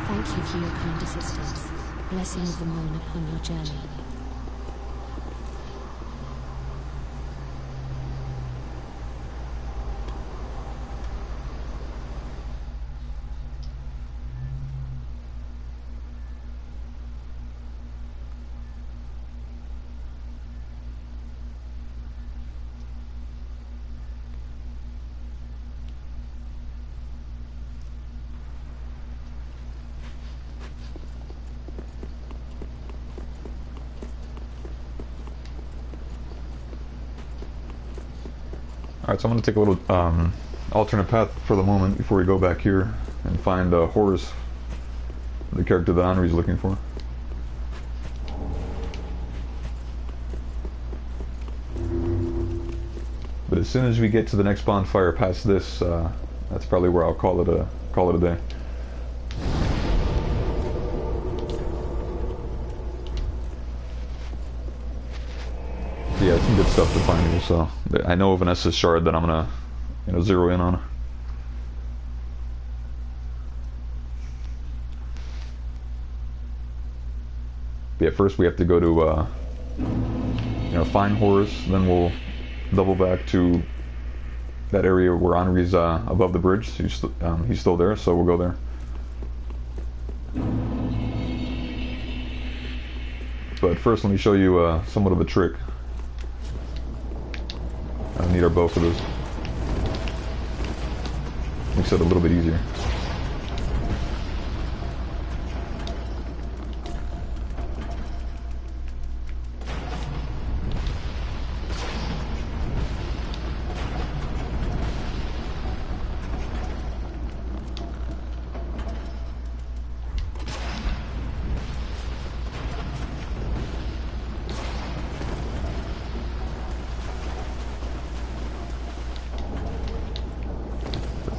Thank you for your kind assistance. Blessing of the moon upon your journey. Alright, so I'm going to take a little alternate path for the moment before we go back here and find Horus, the character that Henri's looking for. But as soon as we get to the next bonfire past this, that's probably where I'll call it a day. Yeah, some good stuff to find here. So I know of an Estus shard that I'm gonna, zero in on. But yeah, first we have to go to, find Horus. Then we'll double back to that area where Henri's above the bridge. He's still there, so we'll go there. But first, let me show you somewhat of a trick. I need our bow for this. Makes it a little bit easier.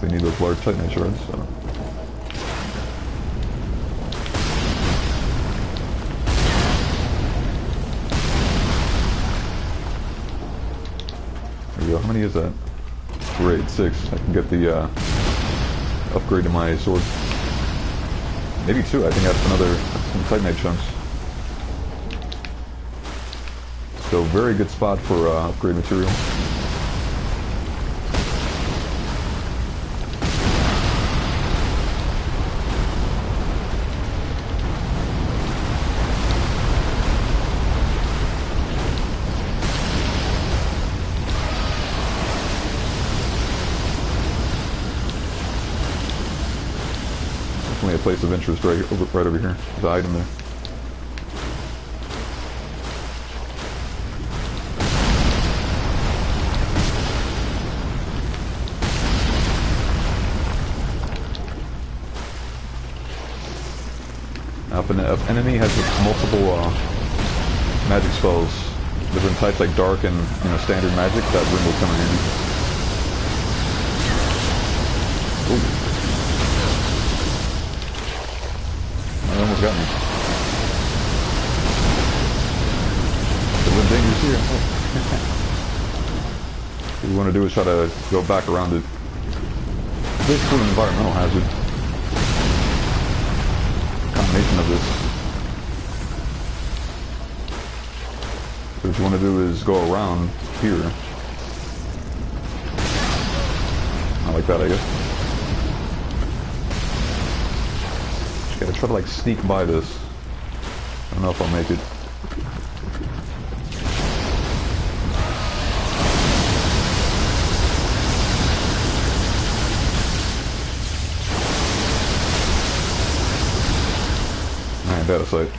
We need those large titanite shards, so. There we go. How many is that? Great, 6. I can get the upgrade to my sword. Maybe 2. I think that's some titanite chunks. So very good spot for upgrade material. A place of interest right over here. There's an item there. Now, if an enemy has multiple magic spells, different types like dark and standard magic, that ring will come in handy. Ooh. That almost got me. There's a dangerous here. Oh. What we want to do is try to go back around it. Basically an environmental hazard. Combination of this. So what you want to do is go around here. I like that, I guess. Just gotta try to like sneak by this. I don't know if I'll make it. Alright, out of sight.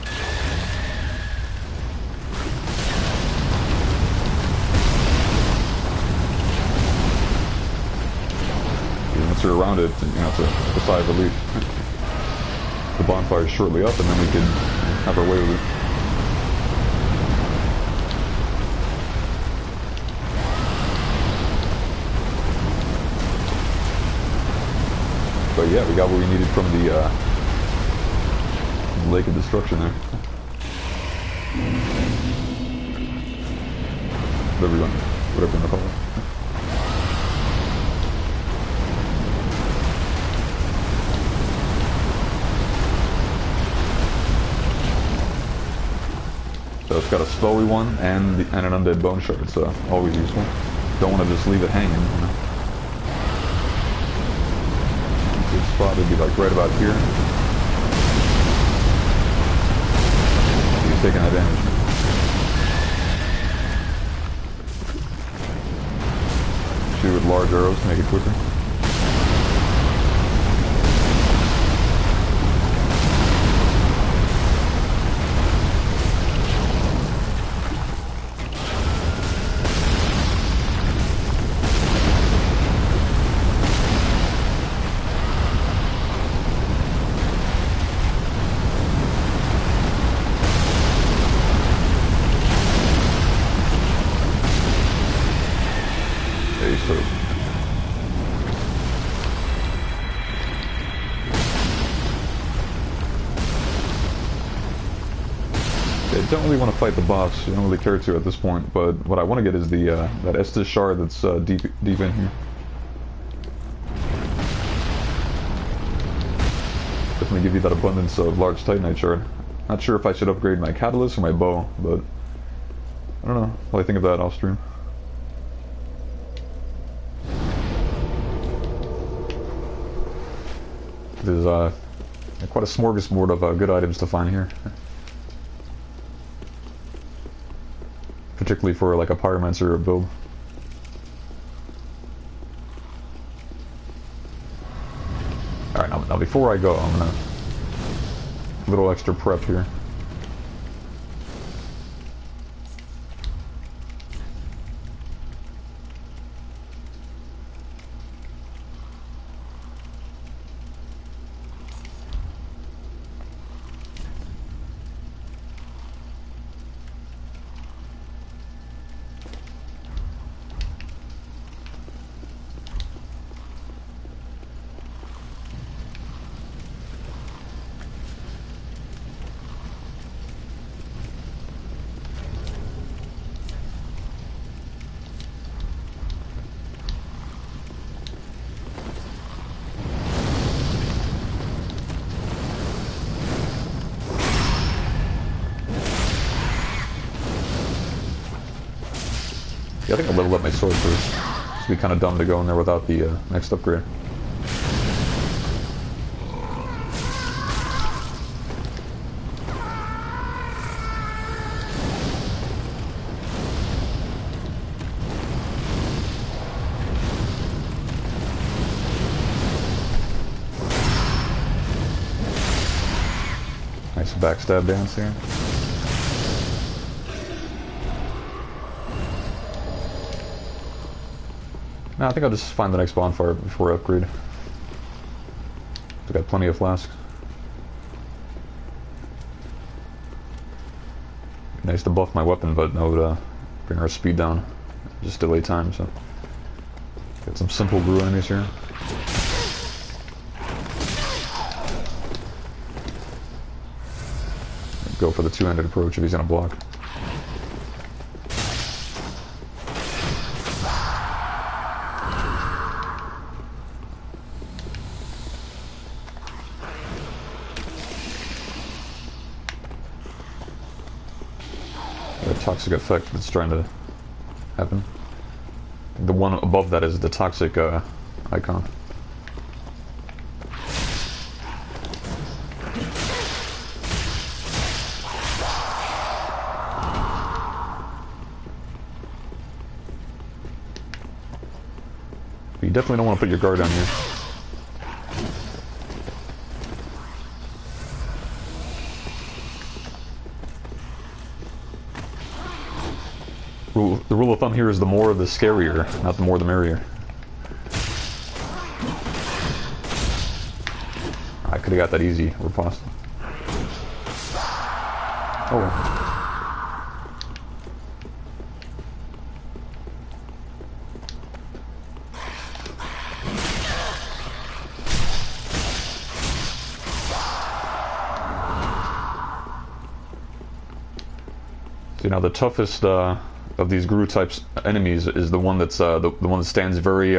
Once you're around it, it's a sigh of relief. The bonfire is shortly up, and then we can have our way with it. But yeah, we got what we needed from the Lake of Destruction there. Whatever you want to call it. So it's got a spell we won and an undead bone shard, so always useful. Don't want to just leave it hanging, Good spot would be like right about here. He's taking that damage. Shoot with large arrows to make it quicker. I don't really want to fight the boss. I don't really care to at this point. But what I want to get is the that Estus shard that's deep in here. Definitely give you that abundance of large Titanite shard. Not sure if I should upgrade my catalyst or my bow, but I don't know. What do I think of that off stream? There's quite a smorgasbord of good items to find here. Particularly for like a pyromancer build. Alright, now before I go, I'm gonna a little extra prep here. Yeah, I think I'll level up my sword first. It'd be kind of dumb to go in there without the next upgrade. Nice backstab dance here. No, I think I'll just find the next bonfire before I upgrade. I've got plenty of flasks. Nice to buff my weapon, but that would bring our speed down. Just delay time, so. Got some simple brew enemies here. Go for the two-handed approach if he's gonna block. The toxic effect that's trying to happen. The one above that is the toxic icon. But you definitely don't want to put your guard on here. The rule of thumb here is the more the scarier, not the more the merrier. I could have got that easy, or possible. Oh. See, now the toughest of these Guru types enemies is the one that's the one that stands very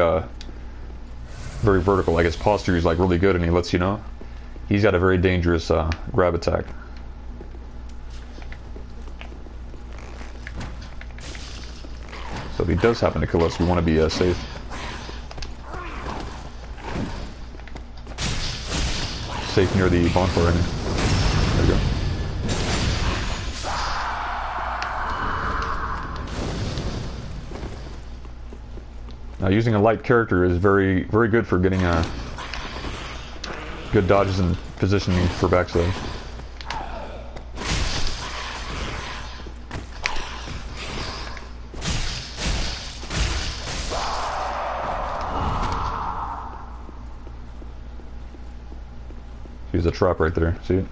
very vertical. Like his posture is like really good, and he lets you know. He's got a very dangerous grab attack. So if he does happen to kill us, we want to be safe. Safe near the bonfire enemy. There you go. Now, using a light character is very good for getting good dodges and positioning for backstab. Use a trap right there. See it?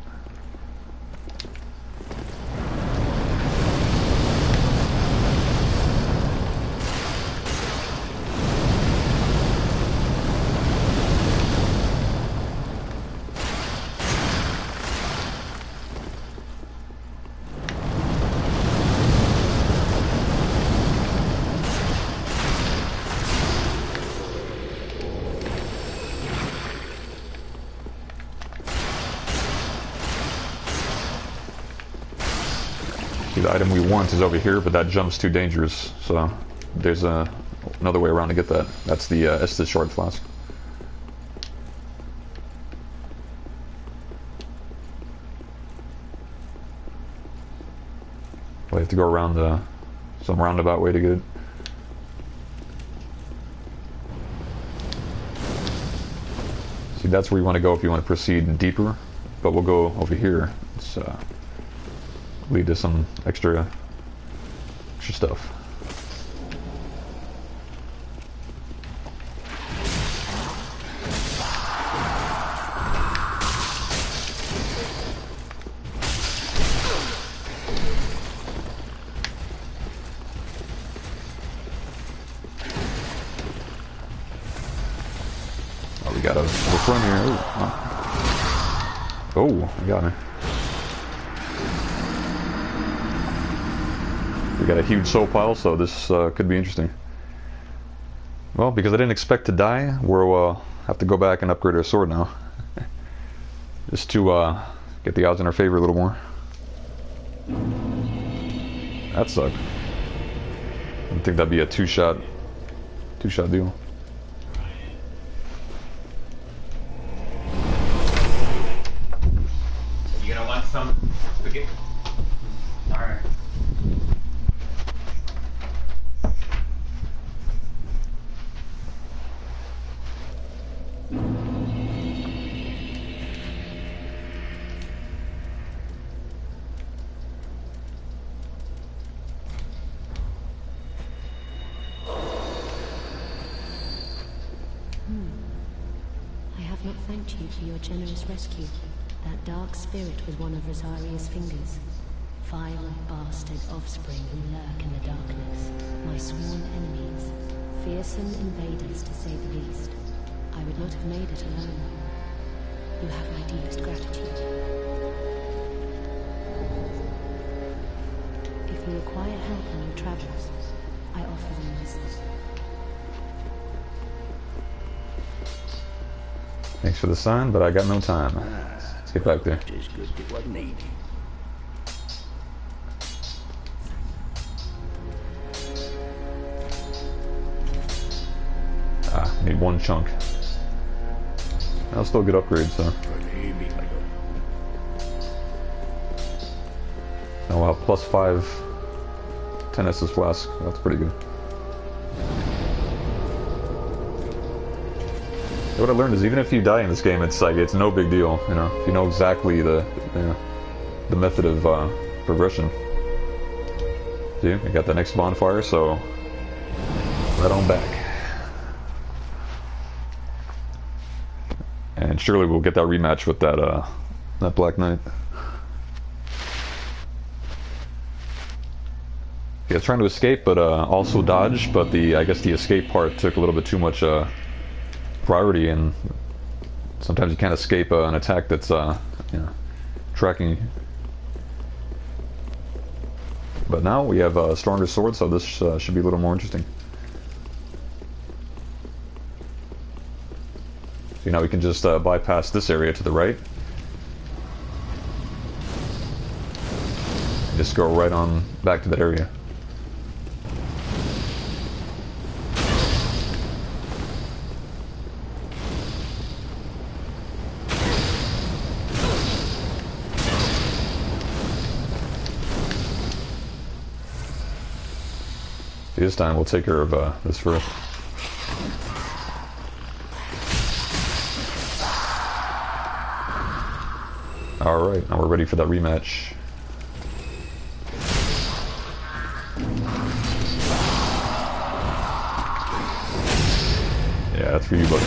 The item we want is over here, but that jump's too dangerous, so there's another way around to get that. That's the Estus Shard Flask. We'll have to go around some roundabout way to get it. See, that's where you want to go if you want to proceed deeper, but we'll go over here. It's lead to some extra stuff. Oh, we got a front here. Oh, I got me. We got a huge soul pile, so this could be interesting. Well, because I didn't expect to die, we'll have to go back and upgrade our sword now. Just to get the odds in our favor a little more. That sucked. I think that'd be a two-shot deal. You gonna want some spaghetti? Alright. I have not thanked you for your generous rescue. That dark spirit was one of Rosaria's fingers. Vile bastard offspring who lurk in the darkness. My sworn enemies. Fearsome invaders, to say the least. I would not have made it alone. You have my deepest gratitude. If you require help on your travels, I offer them myself. Thanks for the sign, but I got no time. Let's get back there. Just good it wasn't easy. Need one chunk. I'll still get upgrades, so. Oh wow, plus 5 10 Estus flask. That's pretty good. What I learned is even if you die in this game, it's like it's no big deal. You know, if you know exactly the method of progression. See, we got the next bonfire, so right on back. And surely we'll get that rematch with that Black Knight. Yeah, trying to escape, but also dodge. But I guess the escape part took a little bit too much priority, and sometimes you can't escape an attack that's tracking you. But now we have a stronger sword, so this should be a little more interesting. So now we can just bypass this area to the right. And just go right on back to that area. See, this time we'll take care of this first. Alright, now we're ready for that rematch. Yeah, that's for you, buddy.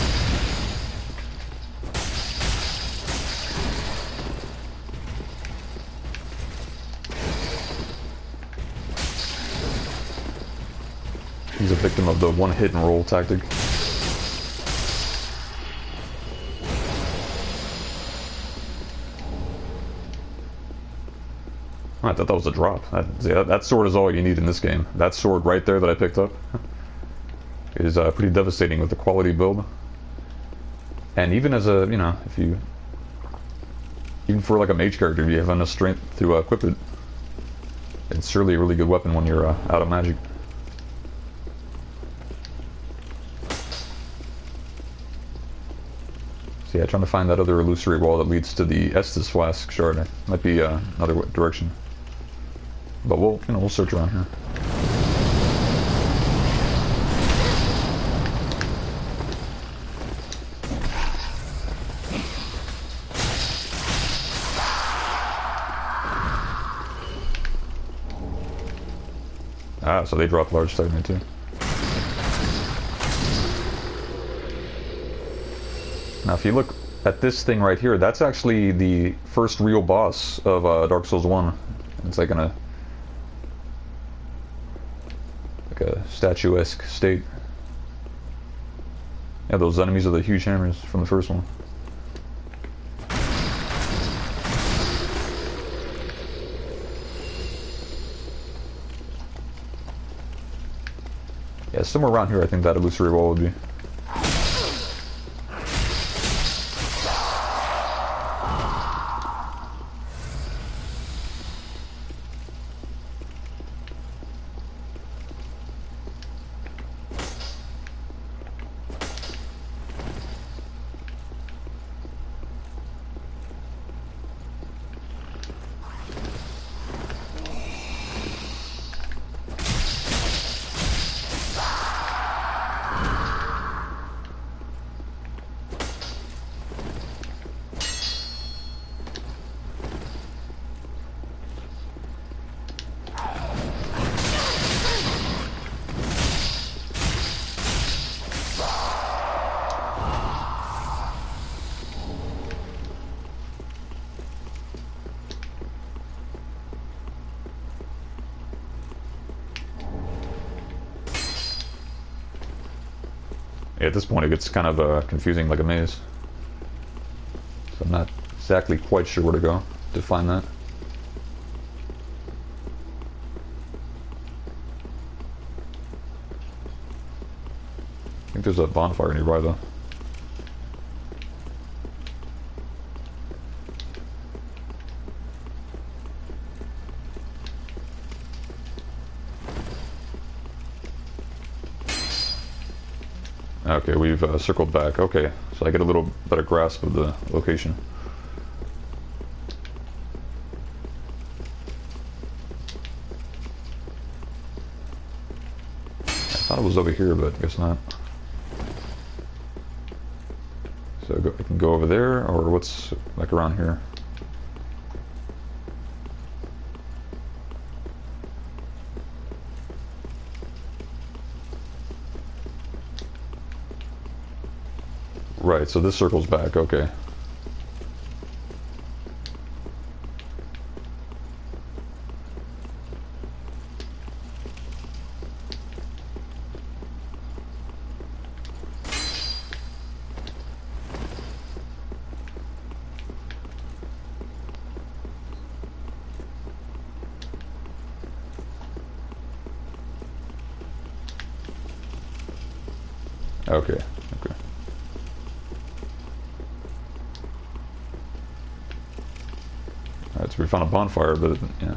He's a victim of the one hit and roll tactic. I thought that was a drop. That sword is all you need in this game. That sword right there that I picked up is pretty devastating with the quality build. And even as a, even for like a mage character, if you have enough strength to equip it, it's surely a really good weapon when you're out of magic. So yeah, trying to find that other illusory wall that leads to the Estus flask shard. Might be another direction. But we'll search around here. Ah, so they drop large segment too. Now if you look at this thing right here, that's actually the first real boss of Dark Souls 1. It's like a statuesque state. Yeah, those enemies are the huge hammers from the first one. Yeah, somewhere around here I think that illusory wall would be. Yeah, at this point it gets kind of confusing, like a maze. So I'm not exactly quite sure where to go to find that. I think there's a bonfire nearby though. Okay, we've circled back. Okay, so I get a little better grasp of the location. I thought it was over here, but I guess not. So I can go over there, or what's like around here? Right, so this circles back, okay. Okay, okay. Alright, so we found a bonfire, but yeah.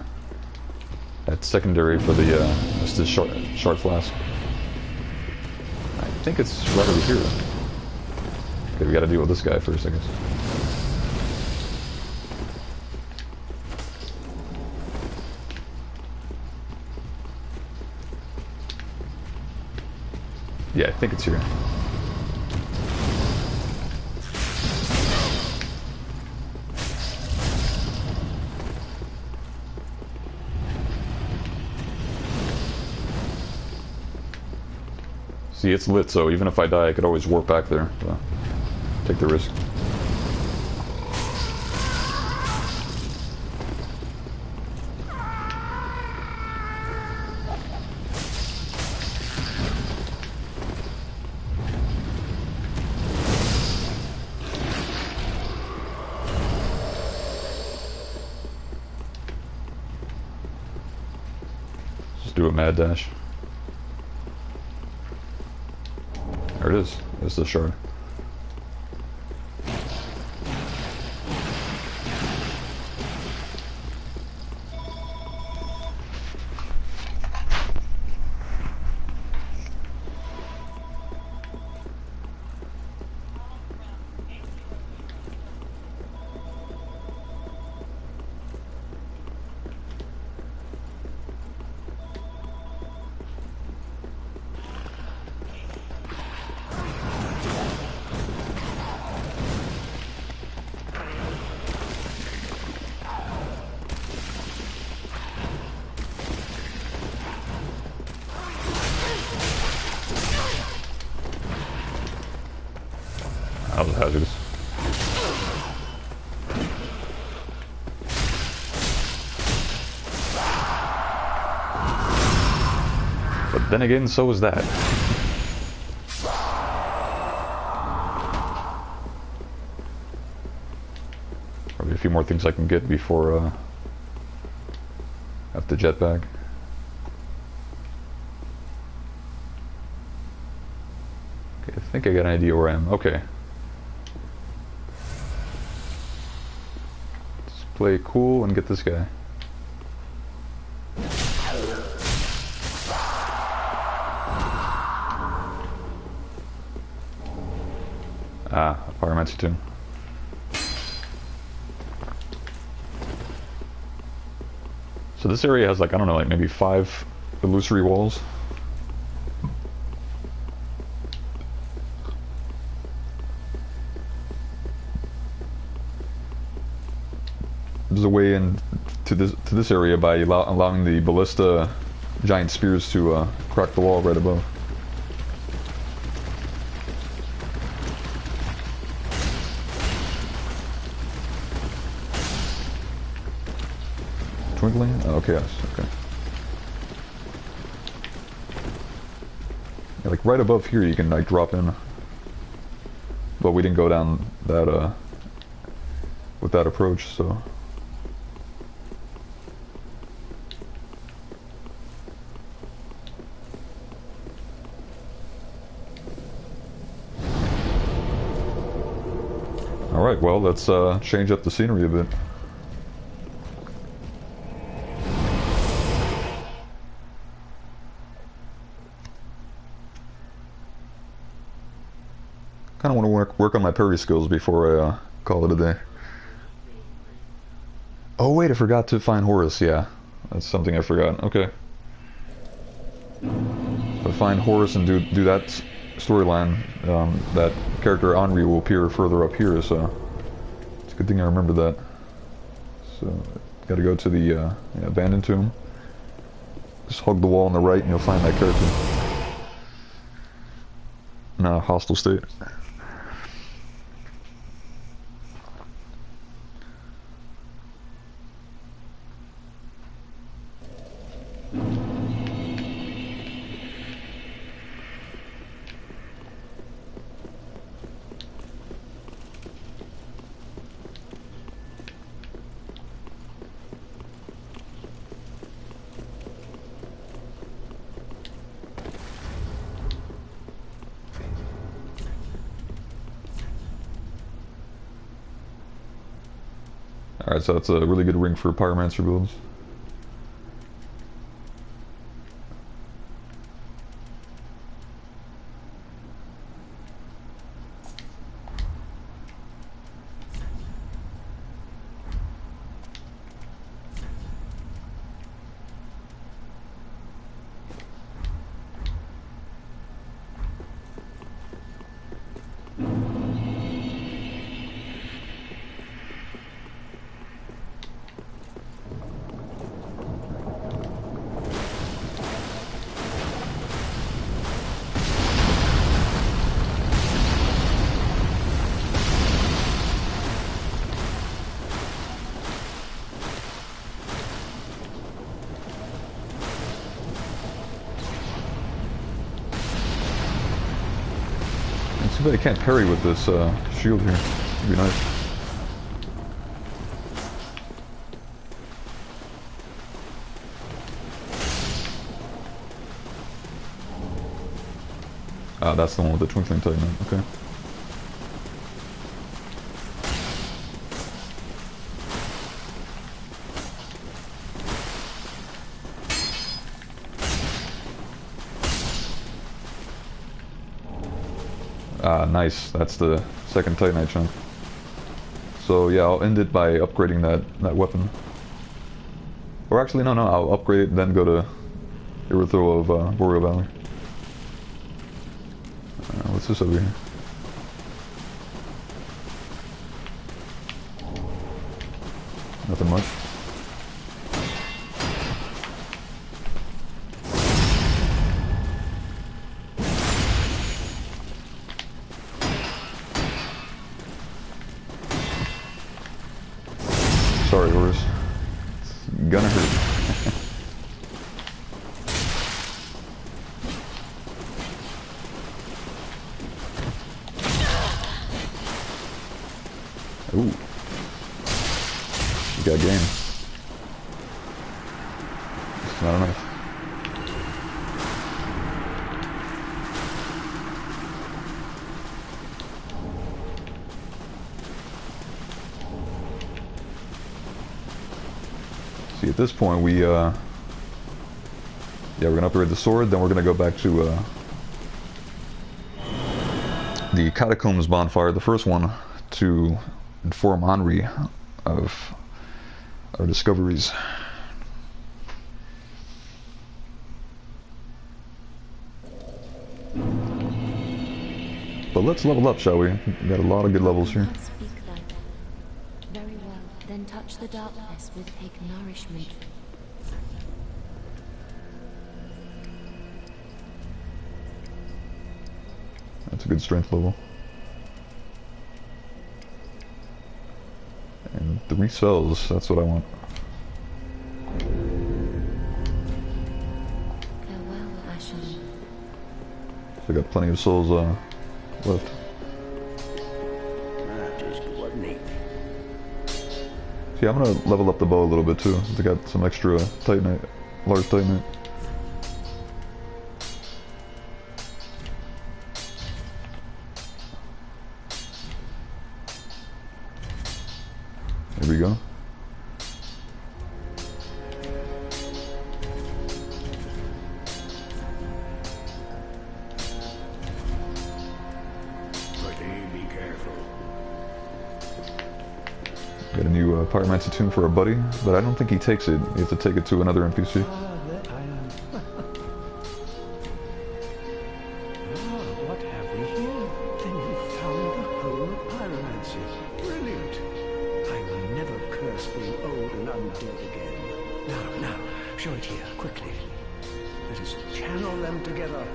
That's secondary for the, just this shard flask. I think it's right over here. Okay, we gotta deal with this guy first, I guess. Yeah, I think it's here. See, it's lit, so even if I die, I could always warp back there. So take the risk. Just do a mad dash. There it is. There's the shard. That was hazardous. But then again, so was that. Probably a few more things I can get before I have to jetpack. Okay, I think I got an idea where I am. Okay. Play cool and get this guy. Ah, a pyromancy tomb. So this area has like, I don't know, like maybe 5 illusory walls. There's a way in to this area by allowing the ballista giant spears to crack the wall right above. Twinkling? Oh, okay, yes, okay. Yeah, like right above here you can like drop in. but we didn't go down that with that approach, so. Alright, well, let's change up the scenery a bit. Kind of want to work on my parry skills before I call it a day. Oh wait, I forgot to find Horus, yeah. That's something I forgot, okay. If I find Horus and do that storyline, that character Henri will appear further up here, so it's a good thing I remember that. So, gotta go to the abandoned tomb. Just hug the wall on the right and you'll find that character. In a hostile state. Alright, so that's a really good ring for Pyromancer builds. Too bad I can't parry with this shield here. It'd be nice. Ah, that's the one with the twinkling titan. Okay. Ah, nice. That's the second Titanite chunk. So yeah, I'll end it by upgrading that weapon. Or actually, no, I'll upgrade it and then go to Irithro of Boreal Valley. What's this over here? Nothing much. Sorry, Horus. It's gonna hurt. Ooh. You got game. It's not enough. See, at this point we yeah, we're gonna upgrade the sword, then we're gonna go back to the Catacombs bonfire, the first one, to inform Henri of our discoveries. But let's level up, shall we? We got a lot of good levels here. Speak that. Very well, then touch the darkness with take nourishment. That's a good strength level. And 3 cells, that's what I want. Farewell, Ashen. So I got plenty of souls left. See, I'm gonna level up the bow a little bit too. They got some extra titanite, large titanite. There we go. Got a new pyromancy tune for our buddy, but I don't think he takes it. You have to take it to another NPC. What have we here? Then you found the home of pyromancy. Brilliant. I will never curse being old and undead again. Now, show it here, quickly. Let us channel them together.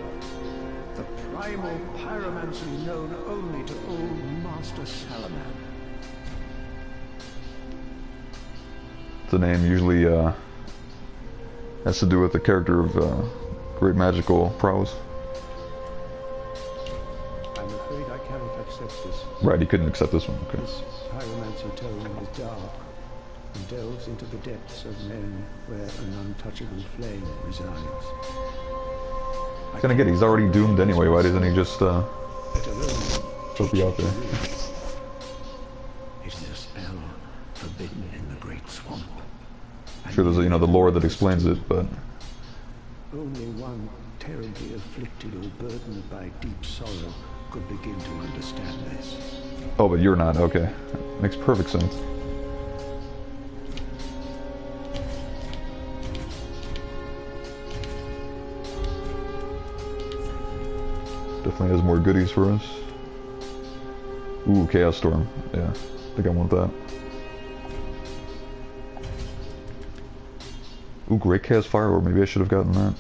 The primal pyromancy known only to old Master Salaman. The name usually has to do with the character of great magical prowess. I'm afraid I cannot accept this. Right, he couldn't accept this one. Okay. This pyromancy tome is dark and delves into the depths of men where an untouchable flame resides. Then again, he's already doomed anyway. Why doesn't he just Let alone put you out there? It is a spell forbidden in the Great Swamp. I'm sure there's the lore that explains it, but Only one terribly afflicted or burdened by deep sorrow could begin to understand this. oh, but you're not. Okay, makes perfect sense. Definitely has more goodies for us. Ooh, Chaos Storm. Yeah, I think I want that. Ooh, Great Chaos Fire, or maybe I should have gotten that.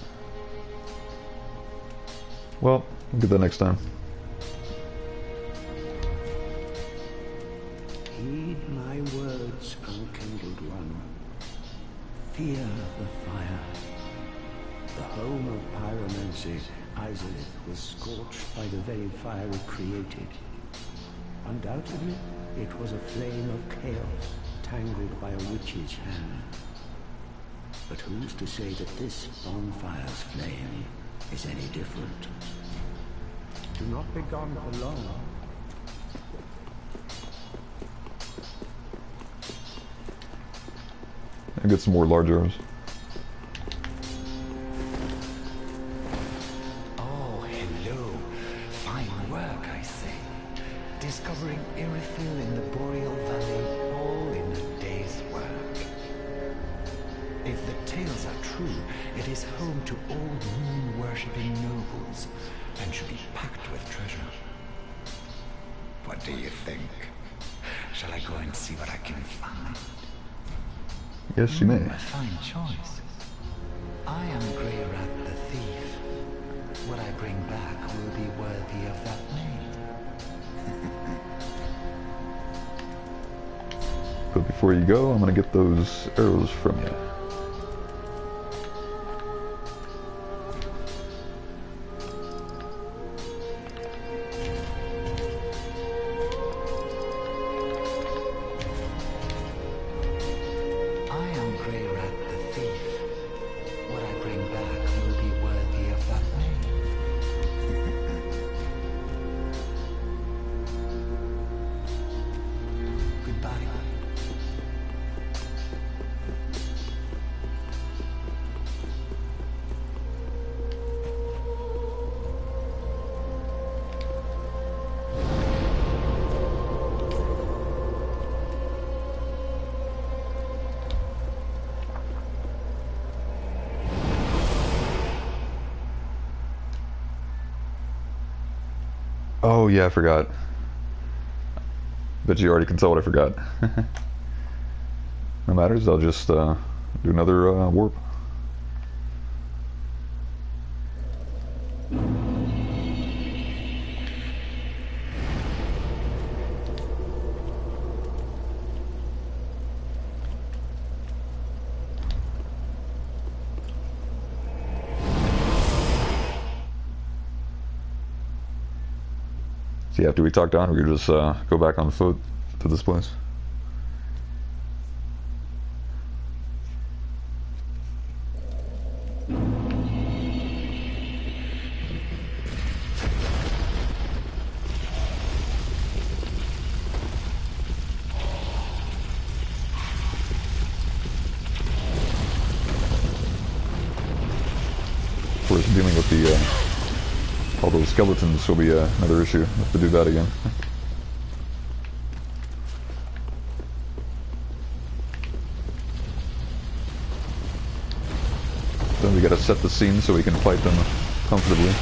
Well, we'll get that next time. Heed my words, unkindled one. Fear the fire. The home of pyromancy, Izalith, was scorched by the very fire it created. Undoubtedly, it was a flame of chaos, tangled by a witch's hand. But who's to say that this bonfire's flame is any different? Do not be gone for long. And get some more large arrows. Oh, hello. Fine work, I say. Discovering Irithyll in the Boreal Valley, all in a day's work. If the tales are true, it is home to old moon-worshipping nobles, and should be packed with treasure. What do you think? Shall I go and see what I can find? Yes, you may. A fine choice. I am Grey Rat the Thief. What I bring back will be worthy of that name. But before you go, I'm gonna get those arrows from you. Oh yeah, I forgot. Bet you already can tell what I forgot. No matters, I'll just do another warp. See, after we talk down, we can just go back on foot to this place. dealing with the all those skeletons will be another issue. Have to do that again. Then we gotta set the scene so we can fight them comfortably.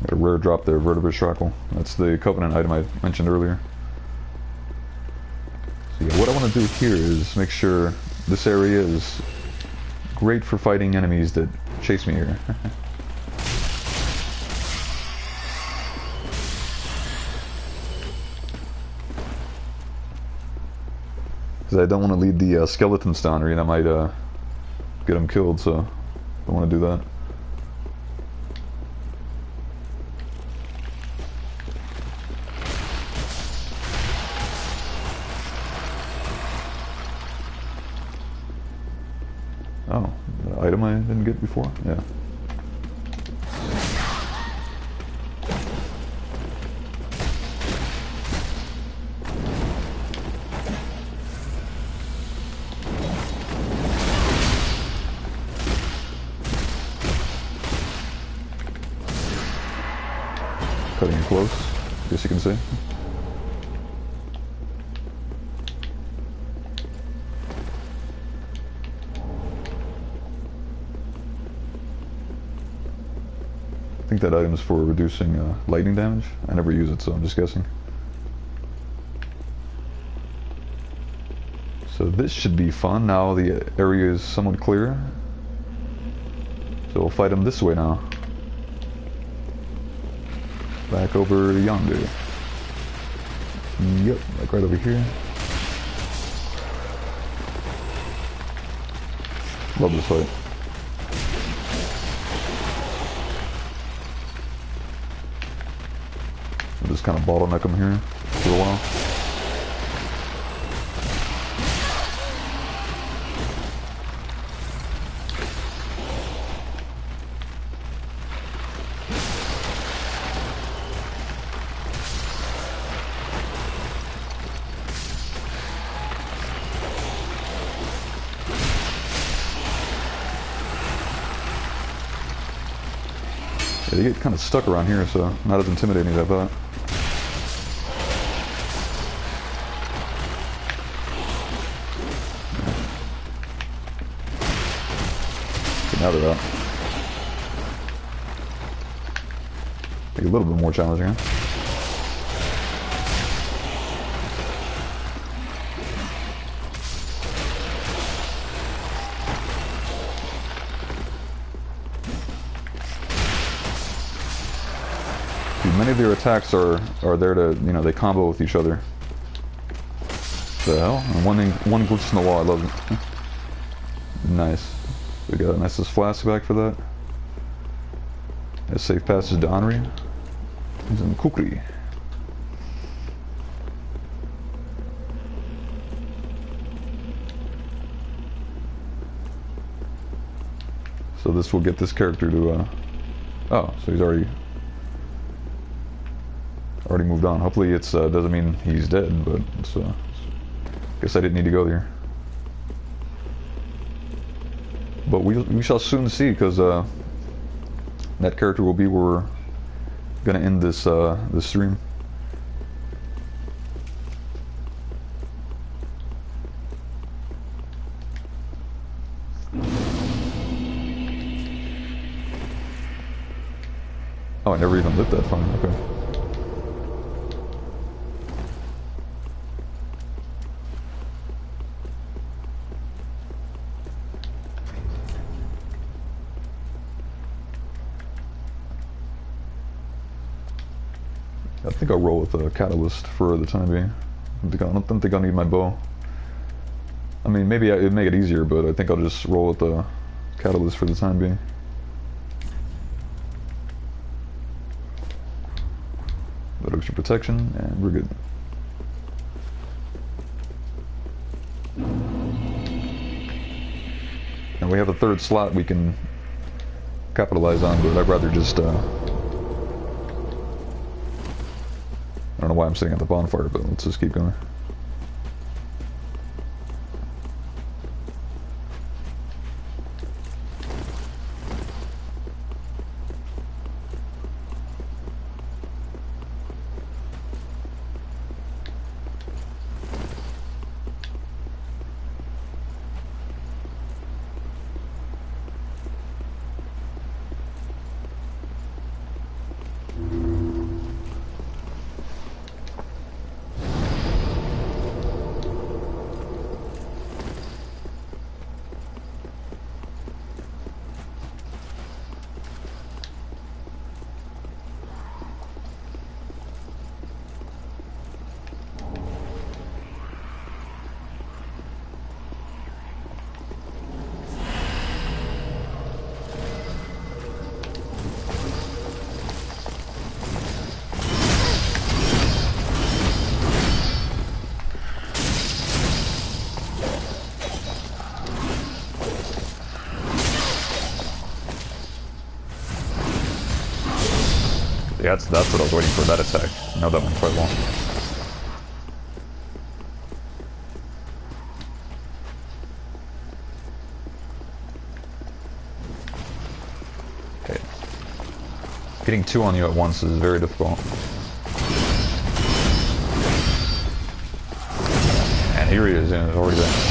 Got a rare drop there, vertebrate shackle. That's the Covenant item I mentioned earlier. Yeah, what I want to do here is make sure this area is great for fighting enemies that chase me here. Because I don't want to lead the skeletons down, or I might get them killed, so don't want to do that. Oh, the item I didn't get before? Yeah. Cutting it close, guess you can see. I think that item is for reducing lightning damage. I never use it, so I'm just guessing. So this should be fun. Now the area is somewhat clear. So we'll fight him this way now. Back over yonder. Yep, like right over here. Love this fight. I'll just kind of bottleneck him here for a while. Yeah, they get kind of stuck around here, so not as intimidating as I thought. Okay, now they're out. Make it a little bit more challenging, huh? Many of their attacks are there to, you know, they combo with each other. The hell? And one glitch in the wall, I love it. Nice. We got an SS flask back for that. A safe passage to Henri. And Kukri. So this will get this character to, oh, so he's already moved on. Hopefully it's doesn't mean he's dead, but it's, guess I didn't need to go there. But we shall soon see, because that character will be where we're gonna end this this stream. Oh, I never even lit that phone. Okay. I think I'll roll with a catalyst for the time being. I don't think I'll need my bow. I mean, maybe it'd make it easier, but I think I'll just roll with the catalyst for the time being. That extra protection, and we're good. we have a third slot we can capitalize on, but I'd rather just, I don't know why I'm sitting at the bonfire, but let's just keep going. Yeah, that's what I was waiting for, that attack. I know that went quite well. Okay. Getting two on you at once is very difficult. And here he is, and he's already there.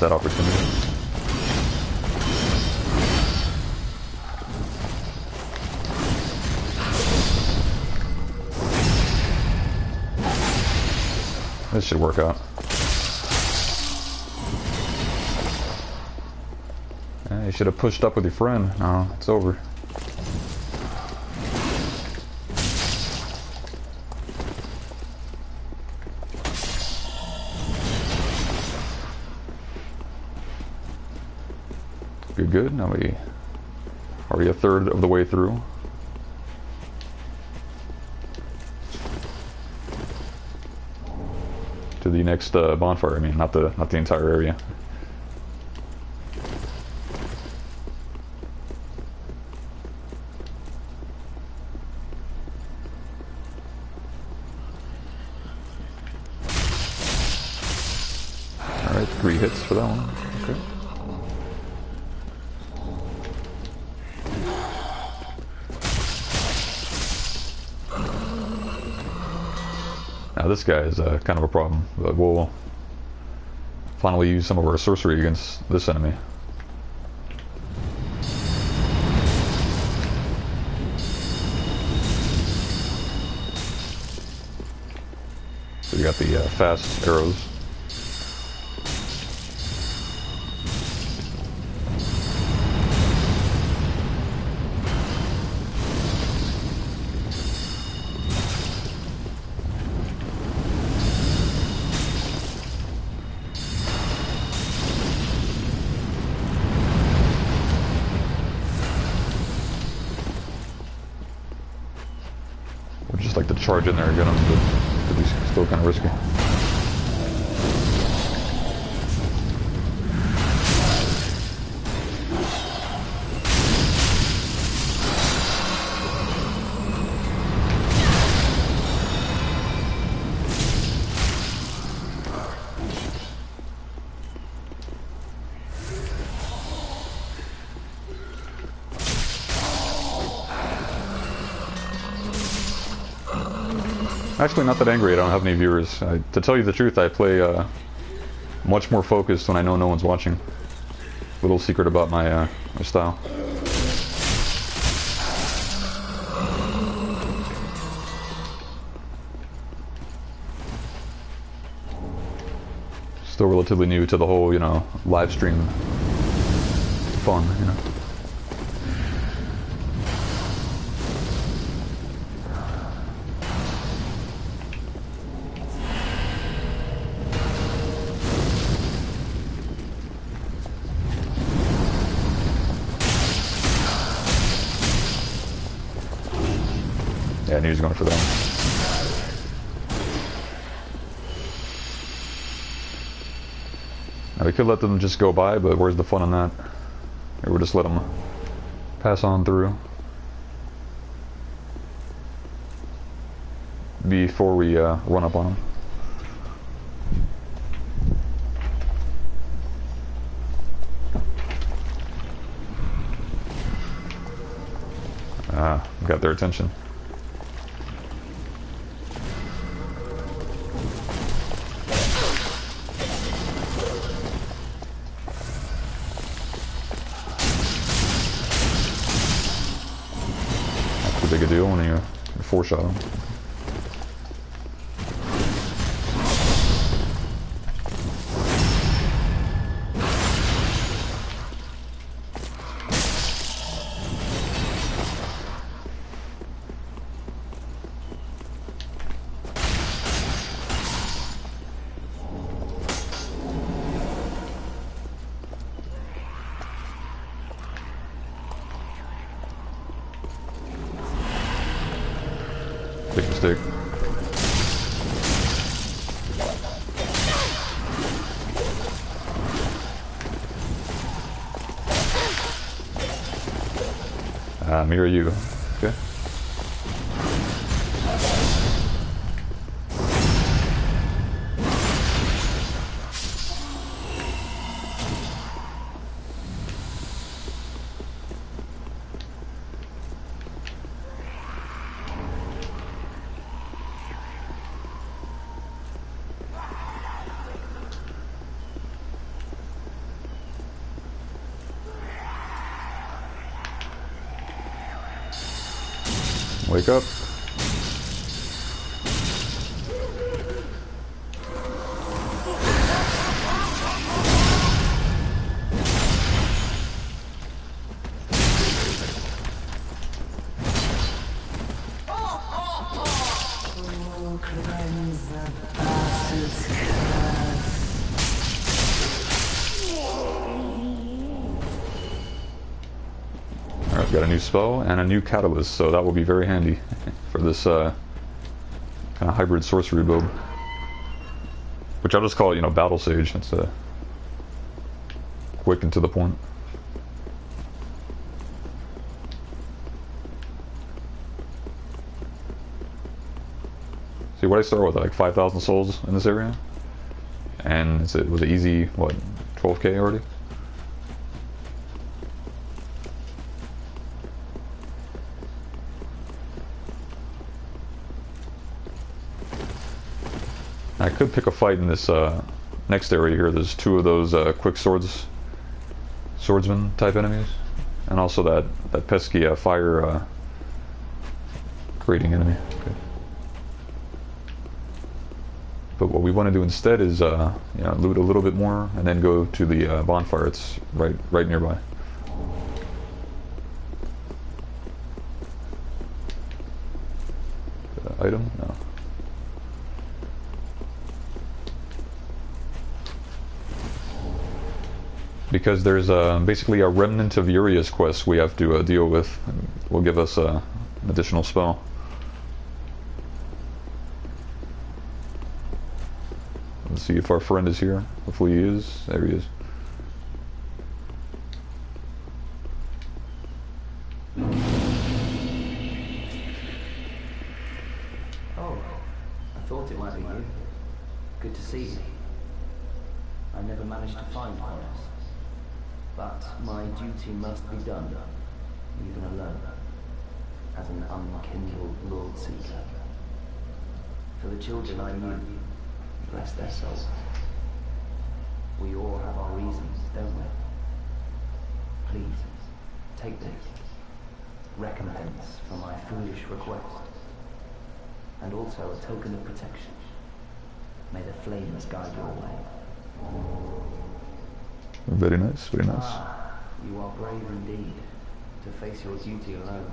That opportunity. This should work out. Yeah, you should have pushed up with your friend. No, it's over. Good. Now we are a third of the way through. To the next bonfire. I mean, not the entire area. All right, 3 hits for that one. Okay. Now this guy is kind of a problem, but we'll finally use some of our sorcery against this enemy. So you got the fast arrows. Just like to charge in there and get them, but it's still kind of risky. Actually, not that angry. I don't have any viewers. To tell you the truth, I play much more focused when I know no one's watching. Little secret about my style. Still relatively new to the whole, live stream fun, I knew he was going for that. Now we could let them just go by, but where's the fun in that? Or we'll just let them pass on through before we run up on them. Ah, got their attention. That's too big a deal when you four-shot them. Big mistake. Mirror you. Okay. Wake up. Alright, got a new spell and a new catalyst, so that will be very handy for this kind of hybrid sorcery build. Which I'll just call it, you know, Battle Sage. It's quick and to the point. See, what I start with, like 5,000 souls in this area, and it was an easy, what, 12k already? I could pick a fight in this next area here. There's two of those quick swordsman type enemies, and also that pesky fire creating enemy. Okay. But what we want to do instead is loot a little bit more and then go to the bonfire. It's right nearby. Item? No. Because there's basically a remnant of Uria's quest we have to deal with. Will give us an additional spell. Let's see if our friend is here. Hopefully he is. There he is. Oh, I thought it might be you. Good to see you. I never managed to find Horace. But my duty must be done, even alone, as an unkindled Lord Seeker. For the children I knew, bless their souls. We all have our reasons, don't we? Please, take this. Recompense for my foolish request. And also a token of protection. May the flames guide your way. Very nice, very nice. Ah, you are brave indeed, to face your duty alone.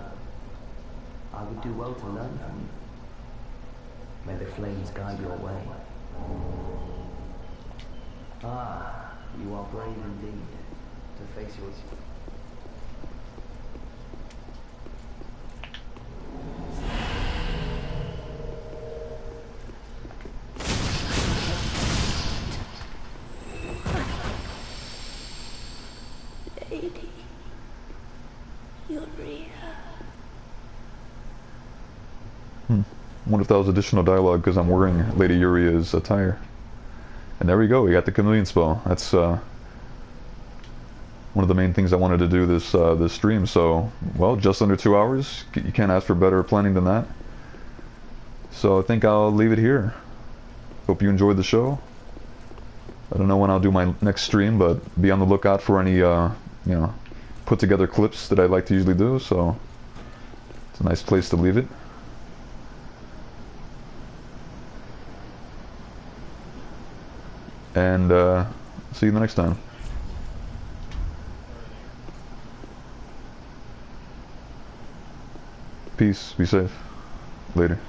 I would do well to learn from you. May the flames guide your way. Ah, you are brave indeed, to face your duty. I wonder if that was additional dialogue because I'm wearing Lady Uria's attire. And there we go, we got the chameleon spell. That's one of the main things I wanted to do this this stream. So, well, just under 2 hours. You can't ask for better planning than that. So I think I'll leave it here. Hope you enjoyed the show. I don't know when I'll do my next stream, but be on the lookout for any, you know, put together clips that I like to usually do. So it's a nice place to leave it. And see you the next time. Peace. Be safe. Later.